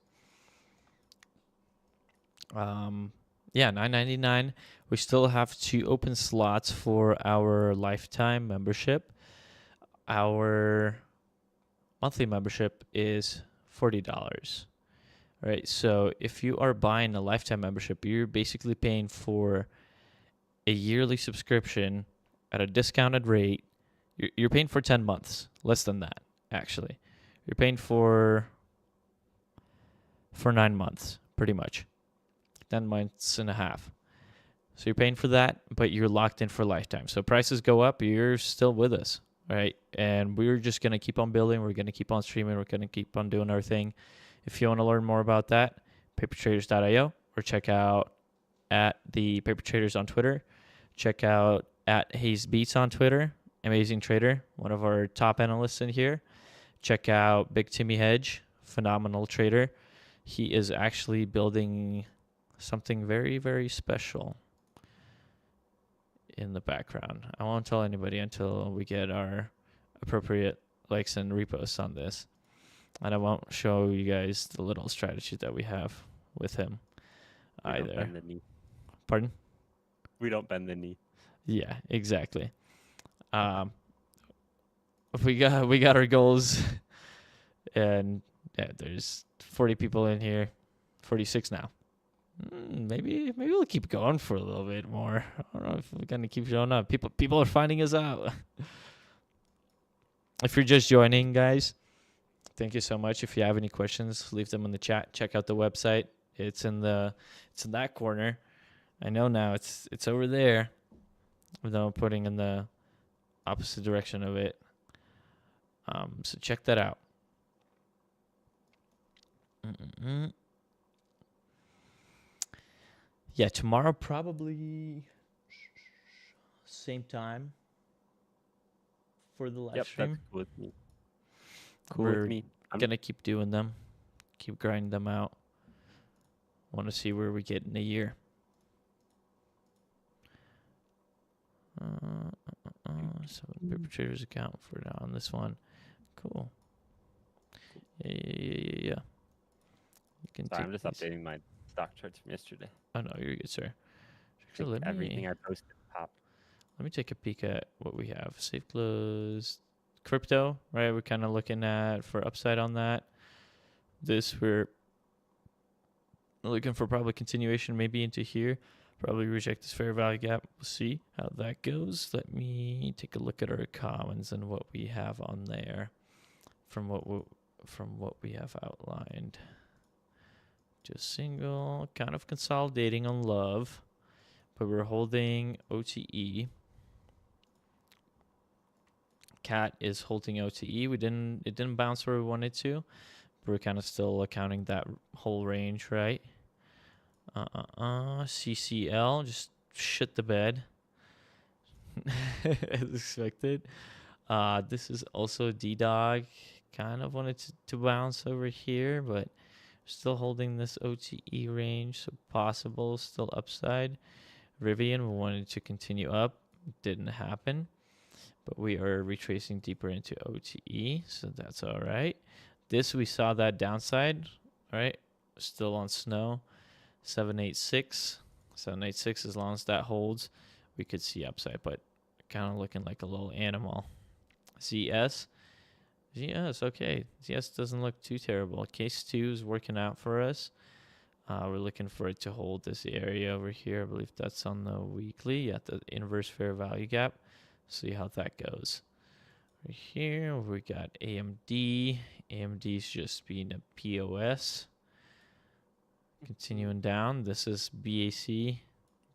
Yeah, $9.99. We still have 2 open slots for our lifetime membership. Our monthly membership is $40. Right? So if you are buying a lifetime membership, you're basically paying for a yearly subscription at a discounted rate. You're paying for 10 months, less than that, actually. You're paying for 9 months, pretty much. 10 months and a half. So you're paying for that, but you're locked in for lifetime. So prices go up, you're still with us, right? And we're just going to keep on building. We're going to keep on streaming. We're going to keep on doing our thing. If you want to learn more about that, papertraders.io, or check out at the Paper Traders on Twitter. Check out at HAZED Beats on Twitter. Amazing trader, one of our top analysts in here. Check out Big Timmy Hedge, phenomenal trader. He is actually building something very, very special in the background. I won't tell anybody until we get our appropriate likes and reposts on this. And I won't show you guys the little strategy that we have with him either.
Don't bend the knee.
Pardon?
We don't bend the knee.
Yeah, exactly. We got our goals, and yeah, there's 40 people in here, 46 now. Maybe we'll keep going for a little bit more. I don't know if we're gonna keep showing up. People are finding us out. If you're just joining, guys, thank you so much. If you have any questions, leave them in the chat. Check out the website. It's in that corner. I know now it's over there. Though I'm putting in the opposite direction of it. So check that out. Yeah, tomorrow probably same time for the live stream.
That's cool with me.
Cool
We're
with me. I'm gonna keep doing them, keep grinding them out. Want to see where we get in a year. So Paper Traders account for now on this one. cool. Yeah. You can
Sorry,
take
I'm just
these.
updating my stock charts from yesterday.
Oh no, you're good, sir.
I
So
think everything I posted popped.
let me take a peek at what we have. Safe close, crypto, right? We're kind of looking at for upside on that. This we're looking for probably continuation, maybe into here. Probably reject this fair value gap. We'll see how that goes. Let me take a look at our commons and what we have on there from what we have outlined. Just single, kind of consolidating on love, but we're holding OTE. Cat is holding OTE. It didn't bounce where we wanted to. But we're kind of still accounting that whole range, right? CCL just shit the bed as expected. This is also D-Dog. Kind of wanted to bounce over here, but still holding this OTE range, so possible, still upside. Rivian, we wanted to continue up. Didn't happen, but we are retracing deeper into OTE, so that's all right. This, we saw that downside, right? Still on snow. 786. 786, as long as that holds, we could see upside, but kind of looking like a little animal. ZS. ZS, okay. ZS doesn't look too terrible. Case 2 is working out for us. We're looking for it to hold this area over here. I believe that's on the weekly. Yeah, the inverse fair value gap. See how that goes. Right here, we got AMD. AMD's just being a POS. Continuing down, this is BAC,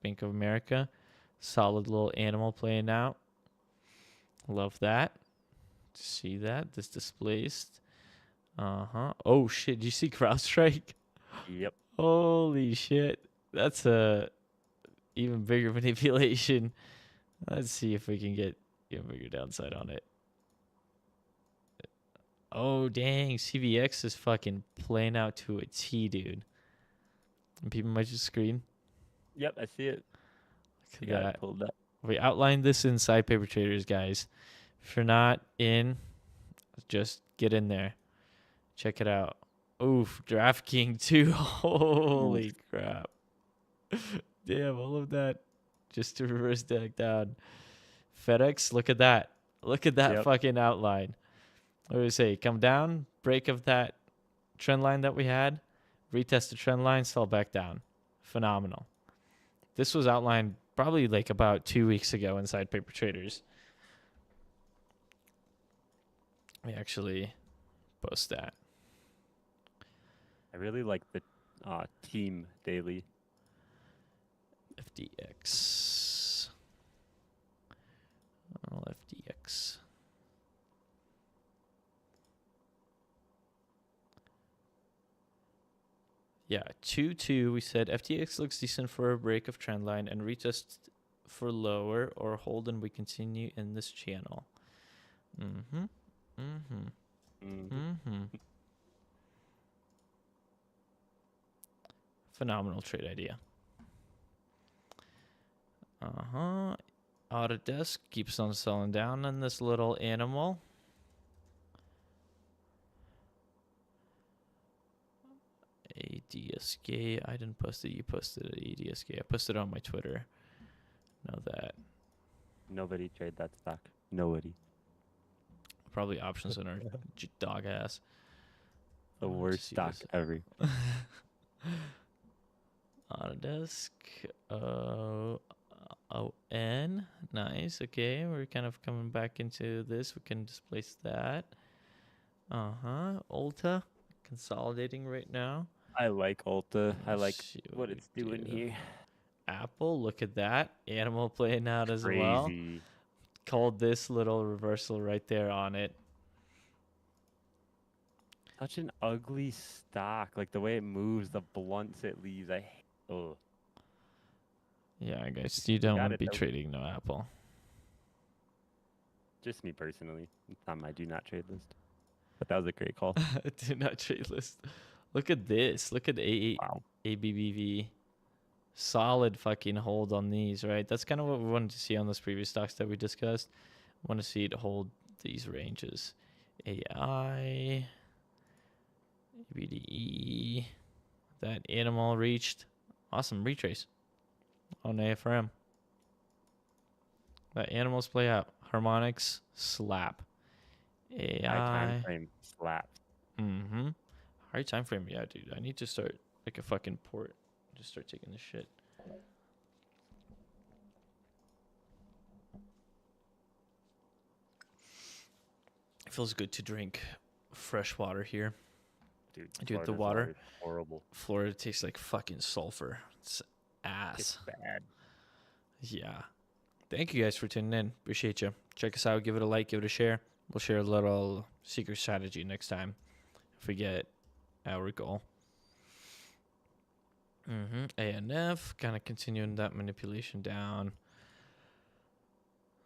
Bank of America. Solid little animal playing out. Love that. See that? This displaced. Oh shit, did you see CrowdStrike?
Yep.
Holy shit. That's a even bigger manipulation. Let's see if we can get even bigger downside on it. Oh dang, CVX is fucking playing out to a T, dude. And people might just screen.
Yep, I see it.
Look
I
at
got
that.
it pulled up.
We outlined this inside Paper Traders, guys. If you're not in, just get in there. Check it out. Oof, DraftKings too. Holy crap. Damn, all of that just to reverse deck down. FedEx, look at that. Look at that
Yep.
fucking outline. What do we say? Come down, break of that trend line that we had, retest the trend line, sell back down. Phenomenal. This was outlined probably like about 2 weeks ago inside Paper Traders. We actually post that.
I really like the team daily.
FDX. Oh, FDX. Yeah, 2-2. We said FTX looks decent for a break of trend line and retest for lower or hold, and we continue in this channel. Phenomenal trade idea. Autodesk keeps on selling down on this little animal. ADSK. I didn't post it. You posted it. ADSK. I posted it on my Twitter. Know that.
Nobody trade that stock. Nobody.
Probably options in our dog ass.
The worst stock ever.
Autodesk. ON. Nice. Okay. We're kind of coming back into this. We can displace that. Ulta. Consolidating right now.
I like Ulta. I like
See
what
we
it's doing
do.
here.
Apple. Look at that. Animal playing out as well.
Crazy.
Called this little reversal right there on it.
Such an ugly stock. Like the way it moves, the blunts it leaves. Oh.
Yeah, I guess you don't
Got
want to
it,
be
though.
trading no Apple.
Just me personally. It's on my do not trade list. But that was a great call.
Do not trade list. Look at this. Look at
Wow.
ABBV. Solid fucking hold on these, right? That's kind of what we wanted to see on those previous stocks that we discussed. Want to see it hold these ranges. AI. BDE. That animal reached. Awesome retrace on AFRM. That animals play out. Harmonics slap.
High time
AI.
frame slaps.
Mm-hmm. High time frame. Yeah, dude. I need to start like a fucking port. Just start taking this shit. It feels good to drink fresh water here.
Dude,
Dude, the
Florida's
water.
is horrible.
Florida tastes like fucking sulfur. It's
It's
ass.
bad.
Yeah. Thank you guys for tuning in. Appreciate you. Check us out. Give it a like. Give it a share. We'll share a little secret strategy next time if we get our goal. ANF, kind of continuing that manipulation down.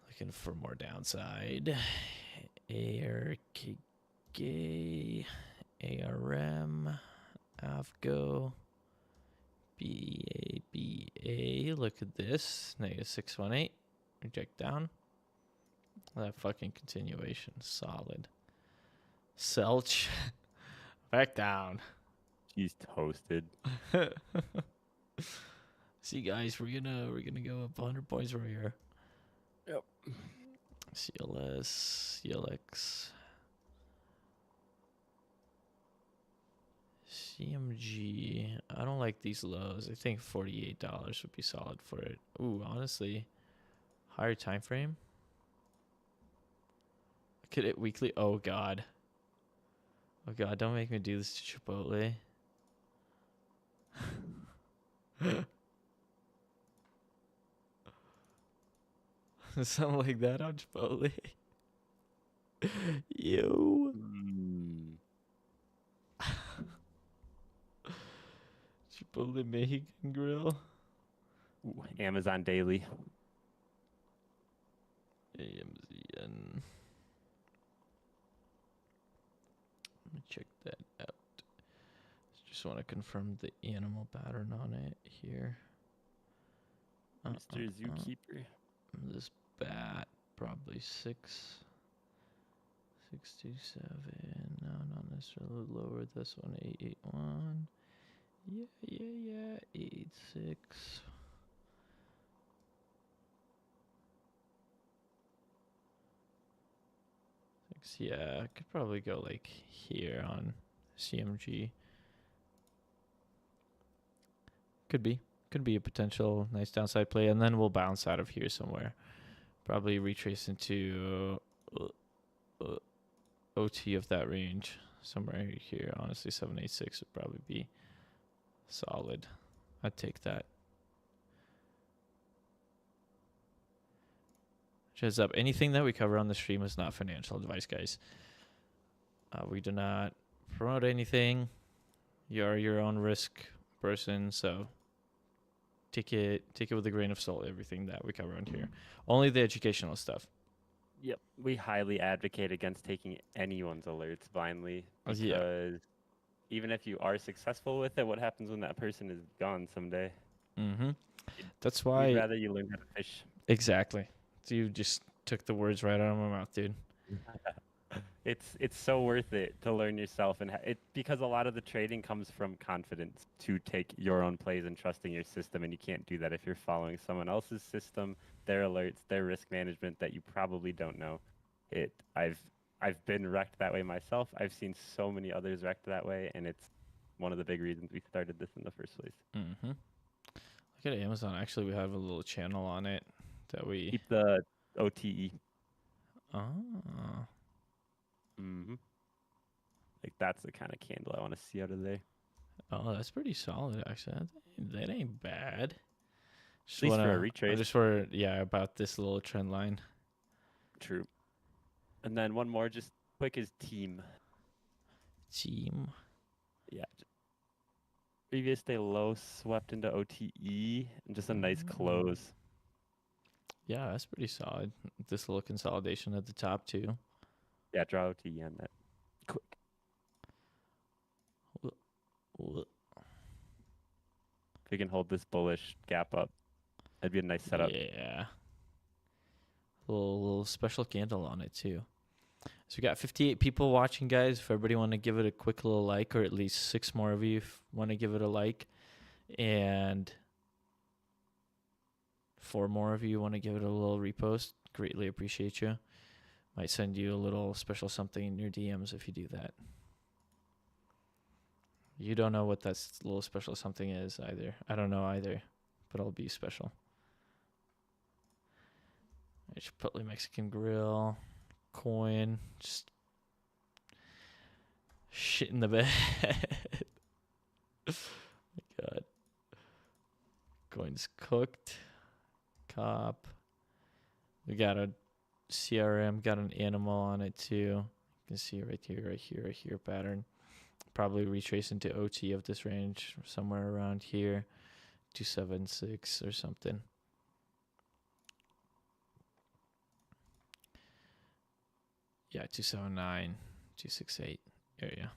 Looking for more downside. ARKG, ARM, AVGO, BABA. Look at this. -618. Reject down. That fucking continuation. Solid. Selch. Back down.
He's toasted.
See guys, we're gonna go up 100 points from here.
Yep.
CLS, CLX, CMG. I don't like these lows. I think $48 would be solid for it. Ooh, honestly, higher time frame. Look at it weekly. Oh god. Oh god, don't make me do this to Chipotle. Something like that on Chipotle. Yo. Chipotle Mexican Grill.
Ooh, Amazon Daily.
AMZN. Let me check that out. Just want to confirm the animal pattern on it here.
Mr. Zookeeper.
This bat probably 667. No, not necessarily lower. This one 881. Yeah. 886. Yeah, I could probably go like here on CMG. Could be a potential nice downside play, and then we'll bounce out of here somewhere. Probably retrace into OT of that range somewhere here. Honestly, 786 would probably be solid. I'd take that. Heads up, anything that we cover on the stream is not financial advice, guys. We do not promote anything. You're your own risk person, so take it with a grain of salt. Everything that we cover on here, only the educational stuff.
Yep. We highly advocate against taking anyone's alerts blindly because
Yeah.
even if you are successful with it, what happens when that person is gone someday?
That's
We'd
why.
rather you learn how to fish.
Exactly. You just took the words right out of my mouth, dude.
It's so worth it to learn yourself, and it because a lot of the trading comes from confidence to take your own plays and trusting your system, and you can't do that if you're following someone else's system, their alerts, their risk management that you probably don't know. I've been wrecked that way myself. I've seen so many others wrecked that way, and it's one of the big reasons we started this in the first place.
Look at Amazon. Actually, we have a little channel on it that we
Keep the OTE.
Ah.
Like that's the kind of candle I want to see out of there.
Oh, that's pretty solid, actually. That ain't bad.
At least for a retrace.
Just for, about this little trend line.
True. And then one more, just quick, is team.
Team.
Yeah. Previous day low swept into OTE and just a nice close.
Yeah, that's pretty solid. This little consolidation at the top, too.
Yeah, draw OTE on that. Quick. If we can hold this bullish gap up, that'd be a nice setup.
Yeah. Little special candle on it, too. So we got 58 people watching, guys. If everybody want to give it a quick little like, or at least 6 more of you want to give it a like, and 4 more of you want to give it a little repost, greatly appreciate you. Might send you a little special something in your DMs if you do that. You don't know what that little special something is either. I don't know either, but it'll be special. Chipotle Mexican Grill, coin, just shit in the bed. My God. Coin's cooked. Cop. We got a CRM, got an animal on it too. You can see right here pattern. Probably retrace into OT of this range somewhere around here. 276 or something. Yeah, 279, 268 area.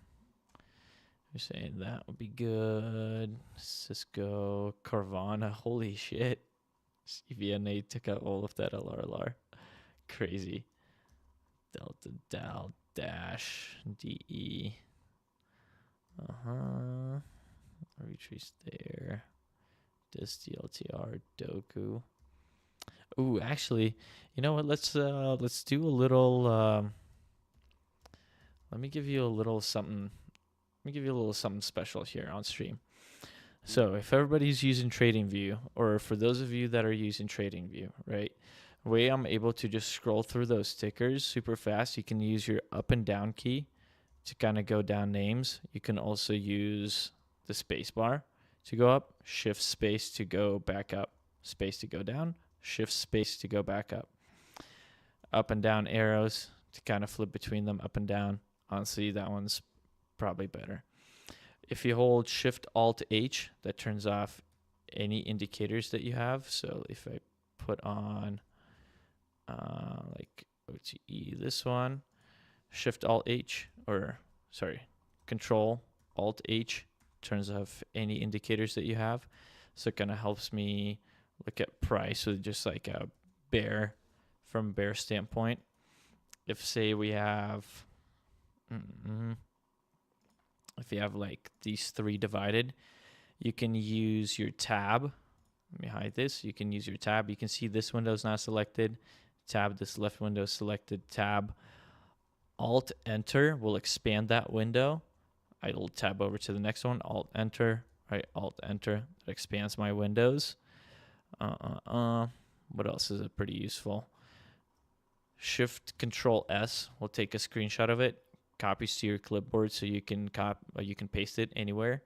You're saying that would be good. Cisco, Carvana, holy shit. CVNA took out all of that LRLR. Crazy. Delta, Dal, Dash, DE. Retrace there. This DLTR, Doku. Ooh, actually, you know what? Let's do a little. Let me give you a little something. Let me give you a little something special here on stream. So if everybody's using TradingView, or for those of you that are using TradingView, right? The way I'm able to just scroll through those tickers super fast, you can use your up and down key to kind of go down names. You can also use the space bar to go up, shift space to go back up, space to go down, shift space to go back up. Up and down arrows to kind of flip between them, up and down. Honestly, that one's probably better. If you hold Shift Alt H, that turns off any indicators that you have. So if I put on like OTE, this one, Shift Alt H, or sorry, Control Alt H turns off any indicators that you have. So it kind of helps me look at price with just like a bear, from bear standpoint. If say we have, if you have like these 3 divided, you can use your tab. Let me hide this. You can use your tab. You can see this window is not selected. Tab, this left window is selected. Tab, Alt Enter will expand that window. I'll tab over to the next one. Alt Enter, right? Alt Enter. That expands my windows. What else is it pretty useful? Shift Control S will take a screenshot of it, copies to your clipboard, so you can paste it anywhere.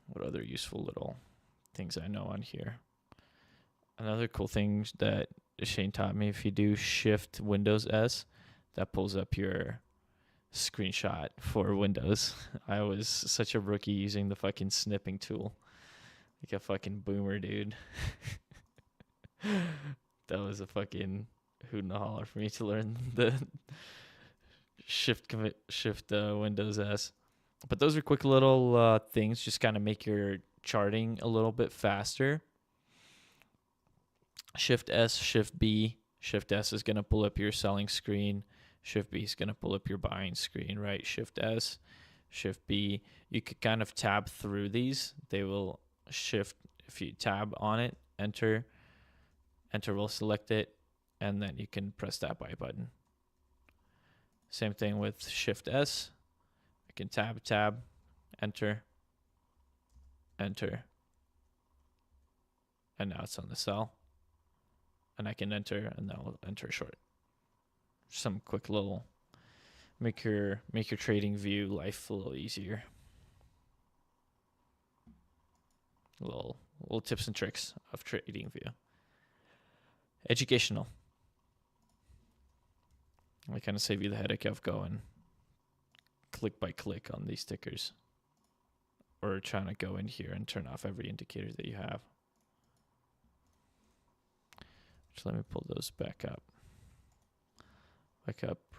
What other useful little things I know on here? Another cool thing that Shane taught me, if you do Shift Windows S, that pulls up your screenshot for Windows. I was such a rookie using the fucking snipping tool. Like a fucking boomer, dude. That was a fucking hoot and a holler for me to learn the shift Windows S. But those are quick little things, just kind of make your charting a little bit faster. Shift S, Shift B. Shift S is going to pull up your selling screen. Shift B is going to pull up your buying screen, right? Shift S, Shift B. You could kind of tab through these. They will shift, if you tab on it, enter will select it, and then you can press that buy button. Same thing with Shift S. I can tab, enter, and now it's on the sell. And I can enter, and that will enter short. Some quick little make your trading view life a little easier. Little tips and tricks of trading view. Educational. I kind of save you the headache of going click by click on these tickers, or trying to go in here and turn off every indicator that you have. Just let me pull those back up.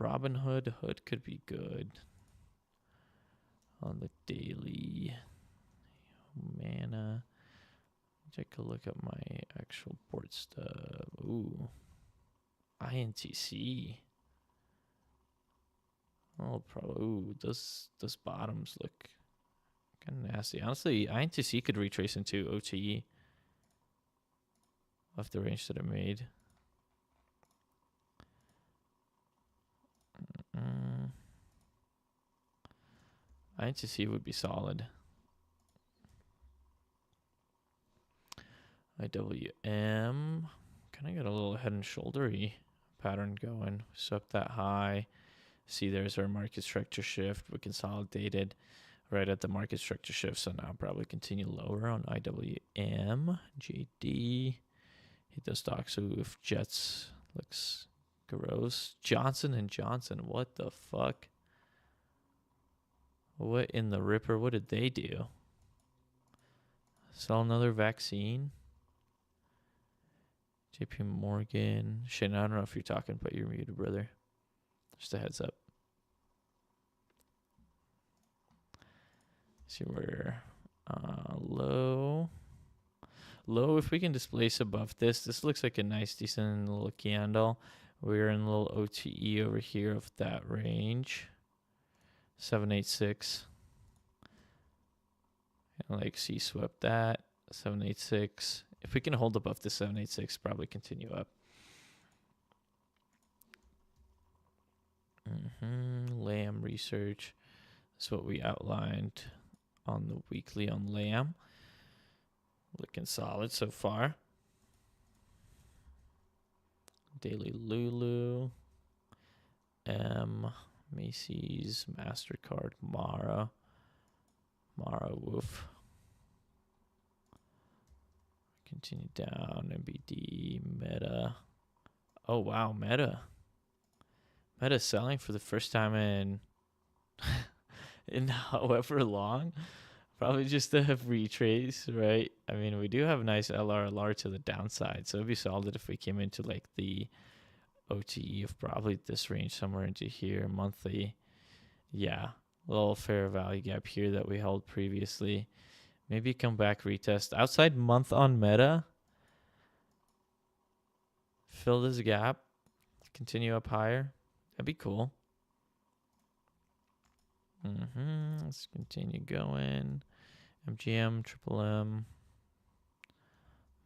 Robinhood. Hood could be good on the daily. Mana. Take a look at my actual board stuff. Ooh. INTC. Oh, probably. Ooh, those bottoms look kind of nasty. Honestly, INTC could retrace into OTE off the range that I made. INTC would be solid. IWM kind of got a little head and shouldery pattern going. Swept that high. See, there's our market structure shift. We consolidated right at the market structure shift. So now probably continue lower on IWM. JD. Hit those stocks with Jets. Looks gross. Johnson & Johnson. What the fuck? What in the ripper? What did they do? Sell another vaccine? JP Morgan. Shane, I don't know if you're talking, but you're muted, brother. Just a heads up. See where low. Low, if we can displace above this looks like a nice, decent little candle. We're in a little OTE over here of that range. 786. And like C swept that. 786. If we can hold above the 786, probably continue up. Lamb research. That's what we outlined on the weekly on Lamb. Looking solid so far. Daily Lulu. Macy's, MasterCard, Mara. Woof. Continue down. MBD, Meta. Oh, wow, Meta. Meta selling for the first time in in however long. Probably just to have retrace, right? I mean, we do have a nice LRLR to the downside, so it'd be solid if we came into like the OTE of probably this range somewhere into here, monthly. Yeah, little fair value gap here that we held previously. Maybe come back, retest. Outside month on Meta. Fill this gap. Continue up higher. That'd be cool. Let's continue going. MGM, Triple M,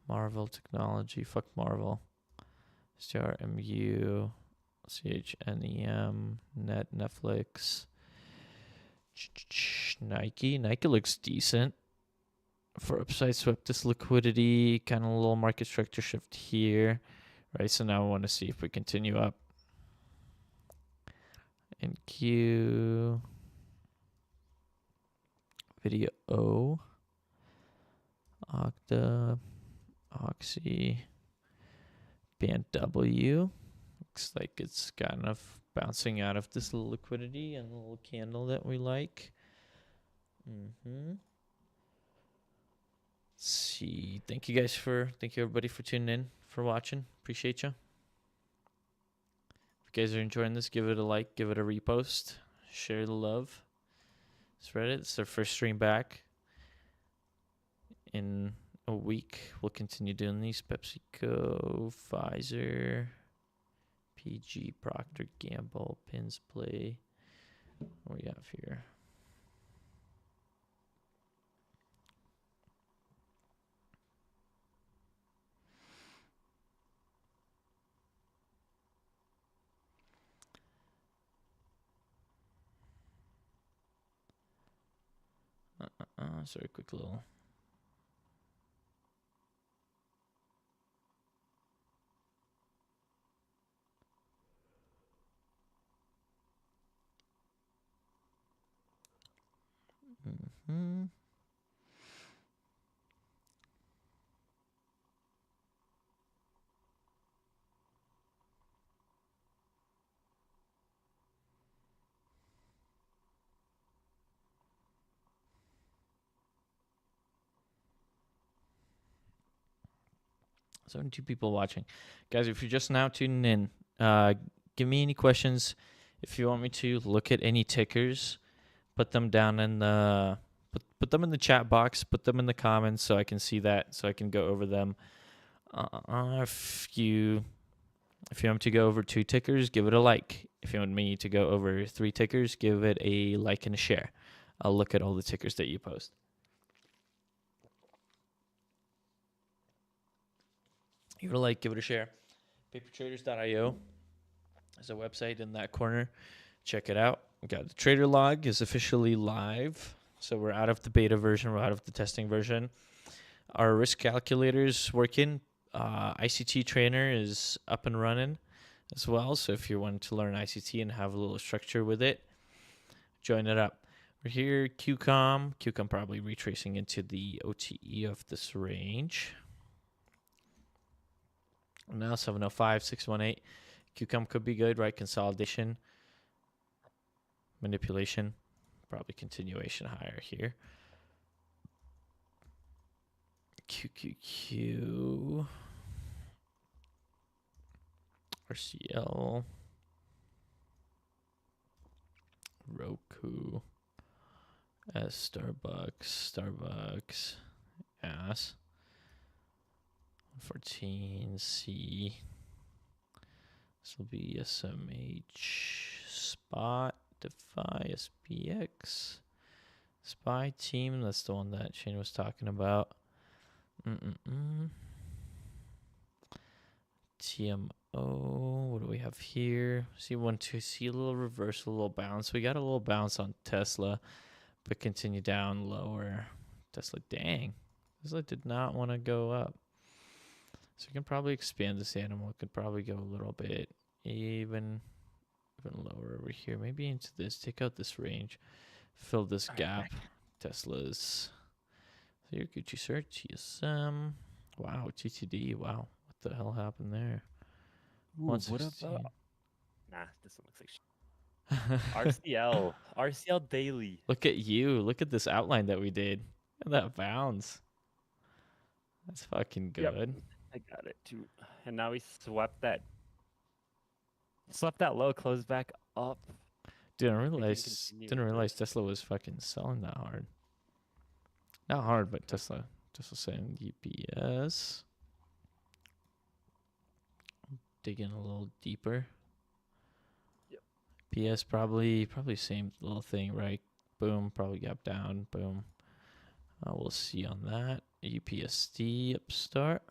Marvel Technology, fuck Marvel, STRMU, CHNEM, Netflix, Nike. Nike looks decent for upside swept this liquidity, kind of a little market structure shift here, right? So now I want to see if we continue up. NQ. Video O, Okta, Oxy, Band W. Looks like it's kind of bouncing out of this little liquidity and a little candle that we like. Let's see. Thank you everybody for tuning in, for watching. Appreciate you. If you guys are enjoying this, give it a like, give it a repost, share the love. Spread it. It's our first stream back in a week. We'll continue doing these. PepsiCo, Pfizer, PG, Procter Gamble, Pins Play. What do we have here? Sorry, quick little. So 2 people watching. Guys, if you're just now tuning in, give me any questions. If you want me to look at any tickers, put them down in the put them in the chat box, put them in the comments so I can see that, so I can go over them. If you If you want to go over 2 tickers, give it a like. If you want me to go over 3 tickers, give it a like and a share. I'll look at all the tickers that you post. Give it a like, give it a share. Papertraders.io is a website in that corner. Check it out. We got the trader log is officially live. So we're out of the beta version. We're out of the testing version. Our risk calculator is working. ICT trainer is up and running as well. So if you want to learn ICT and have a little structure with it, join it up. We're here, QCOM probably retracing into the OTE of this range. Now 705, 618. QCOM could be good, right? Consolidation, manipulation, probably continuation higher here. QQQ, RCL, Roku, S, Starbucks, ass, 14, C. This will be SMH, Spot, Defy, SPX, Spy Team. That's the one that Shane was talking about. TMO. What do we have here? See a little reversal, a little bounce. We got a little bounce on Tesla, but continue down lower. Tesla, dang. Tesla did not want to go up. So we can probably expand this animal. It could probably go a little bit even lower over here. Maybe into this. Take out this range. Fill this gap. Tesla's. So your Gucci sir. TSM. Wow. TTD. Wow. What the hell happened there?
Ooh, what
116.
about? Nah, this one looks like shit. RCL daily.
Look at you. Look at this outline that we did. And that bounce. That's fucking good.
Yep. I got it too. And now we swept that low, closed back up.
Didn't
can
realize
continue with it.
Tesla was fucking selling that hard. Not hard, but Tesla saying UPS. Dig in a little deeper.
Yep.
PS probably same little thing, right? Boom, probably gap down. Boom. We'll see on that. UPSD upstart.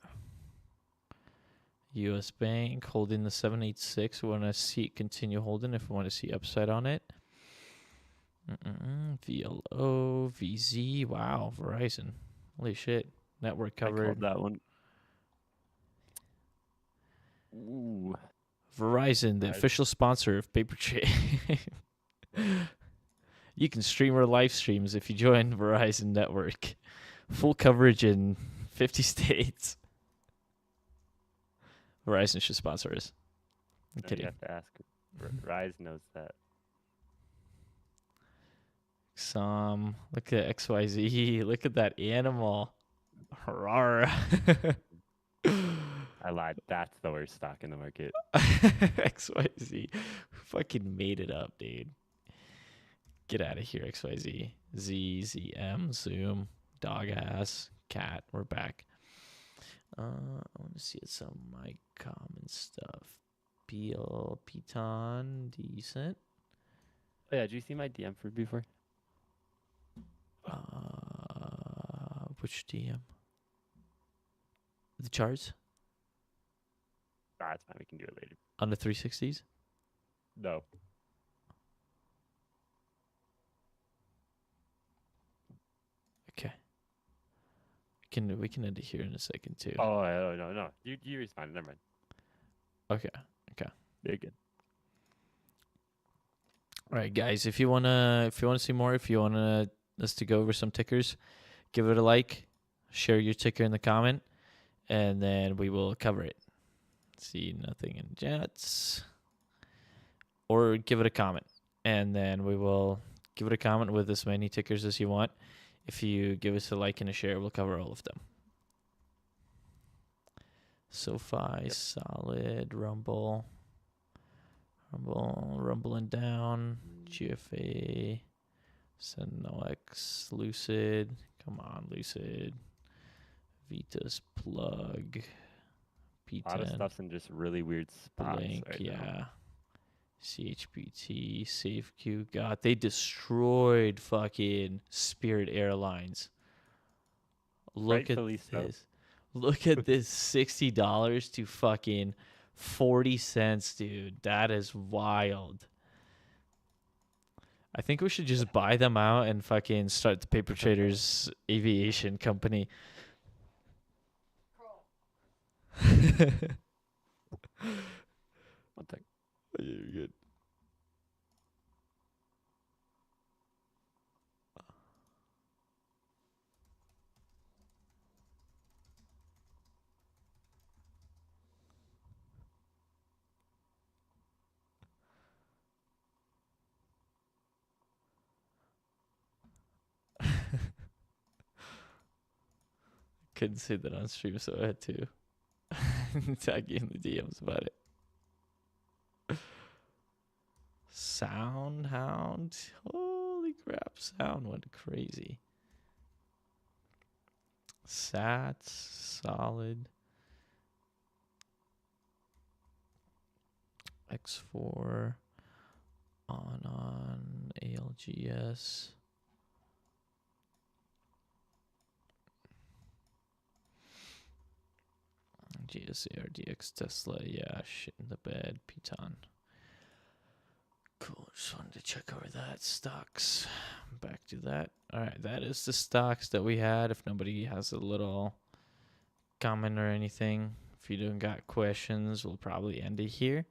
US Bank holding the 786. We want to see it continue holding if we want to see upside on it. VLO, VZ. Wow, Verizon. Holy shit. Network
I called
covered.
that one. Ooh.
Verizon, the
Verizon.
official sponsor of Paper Trade. You can stream our live streams if you join Verizon Network. Full coverage in 50 states. Verizon should sponsor us. I'm
No,
kidding.
you have to ask. Rise knows that.
Look at XYZ. Look at that animal. Rawr.
I lied. That's the worst stock in the market.
XYZ. Fucking made it up, dude. Get out of here, XYZ. ZM, Zoom, dog ass, cat. We're back. I want to see some of my common stuff. PL, Piton, decent.
Oh, yeah, did you see my DM for before?
Which DM? The charts
That's fine. We can do it later.
on the 360s.
No.
Okay. We can end it here in a second too.
Oh, no. You responded. Never mind.
Okay.
Very good.
All right, guys. If you wanna see more, if you wanna us to go over some tickers, give it a like, share your ticker in the comment, and then we will cover it. See nothing in chats, or give it a comment, and then we will give it a comment with as many tickers as you want. If you give us a like and a share, we'll cover all of them. SoFi, solid, rumbling down, GFA, SNOX, Lucid, come on, Lucid, Vitas, plug,
A lot of
P10,
stuff's in just really weird spots
blank,
right now.
yeah. CHBT, SafeQ. God, they destroyed fucking Spirit Airlines. Look at
Rightfully so.
this. Look at this $60 to fucking 40 cents, dude. That is wild. I think we should just buy them out and fucking start the Paper Traders Aviation Company.
One thing.
You're good. Couldn't say that on stream, so I had to tag you in the DMs about it. Sound Hound. Holy crap, Sound went crazy. Sats, solid. X4, on, ALGS. GSA, RDX, Tesla, yeah, shit in the bed, Piton. Cool, just wanted to check over that. Stocks, back to that. All right, that is the stocks that we had. If nobody has a little comment or anything, if you don't got questions, we'll probably end it here.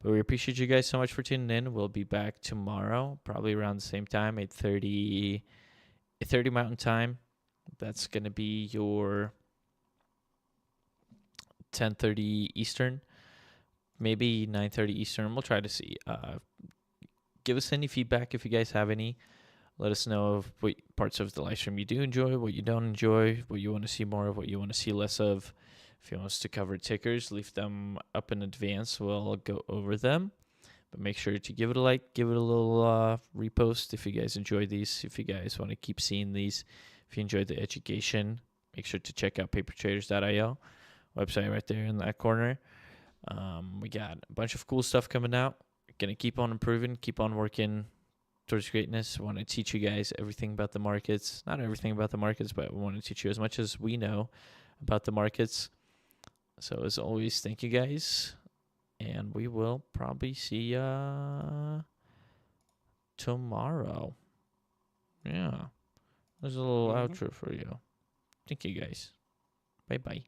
But we appreciate you guys so much for tuning in. We'll be back tomorrow, probably around the same time, 8:30 Mountain Time. That's going to be your 10:30 Eastern, maybe 9:30 Eastern. We'll try to see. Give us any feedback if you guys have any. Let us know of what parts of the live stream you do enjoy, what you don't enjoy, what you want to see more of, what you want to see less of. If you want us to cover tickers, leave them up in advance. We'll go over them. But make sure to give it a like, give it a little repost if you guys enjoy these, if you guys want to keep seeing these. If you enjoyed the education, make sure to check out papertraders.io, website right there in that corner. We got a bunch of cool stuff coming out. Going to keep on improving, keep on working towards greatness. We want to teach you guys everything about the markets. Not everything about the markets, but we want to teach you as much as we know about the markets. So as always, thank you guys. And we will probably see ya tomorrow. Yeah. There's a little outro for you. Thank you guys. Bye-bye.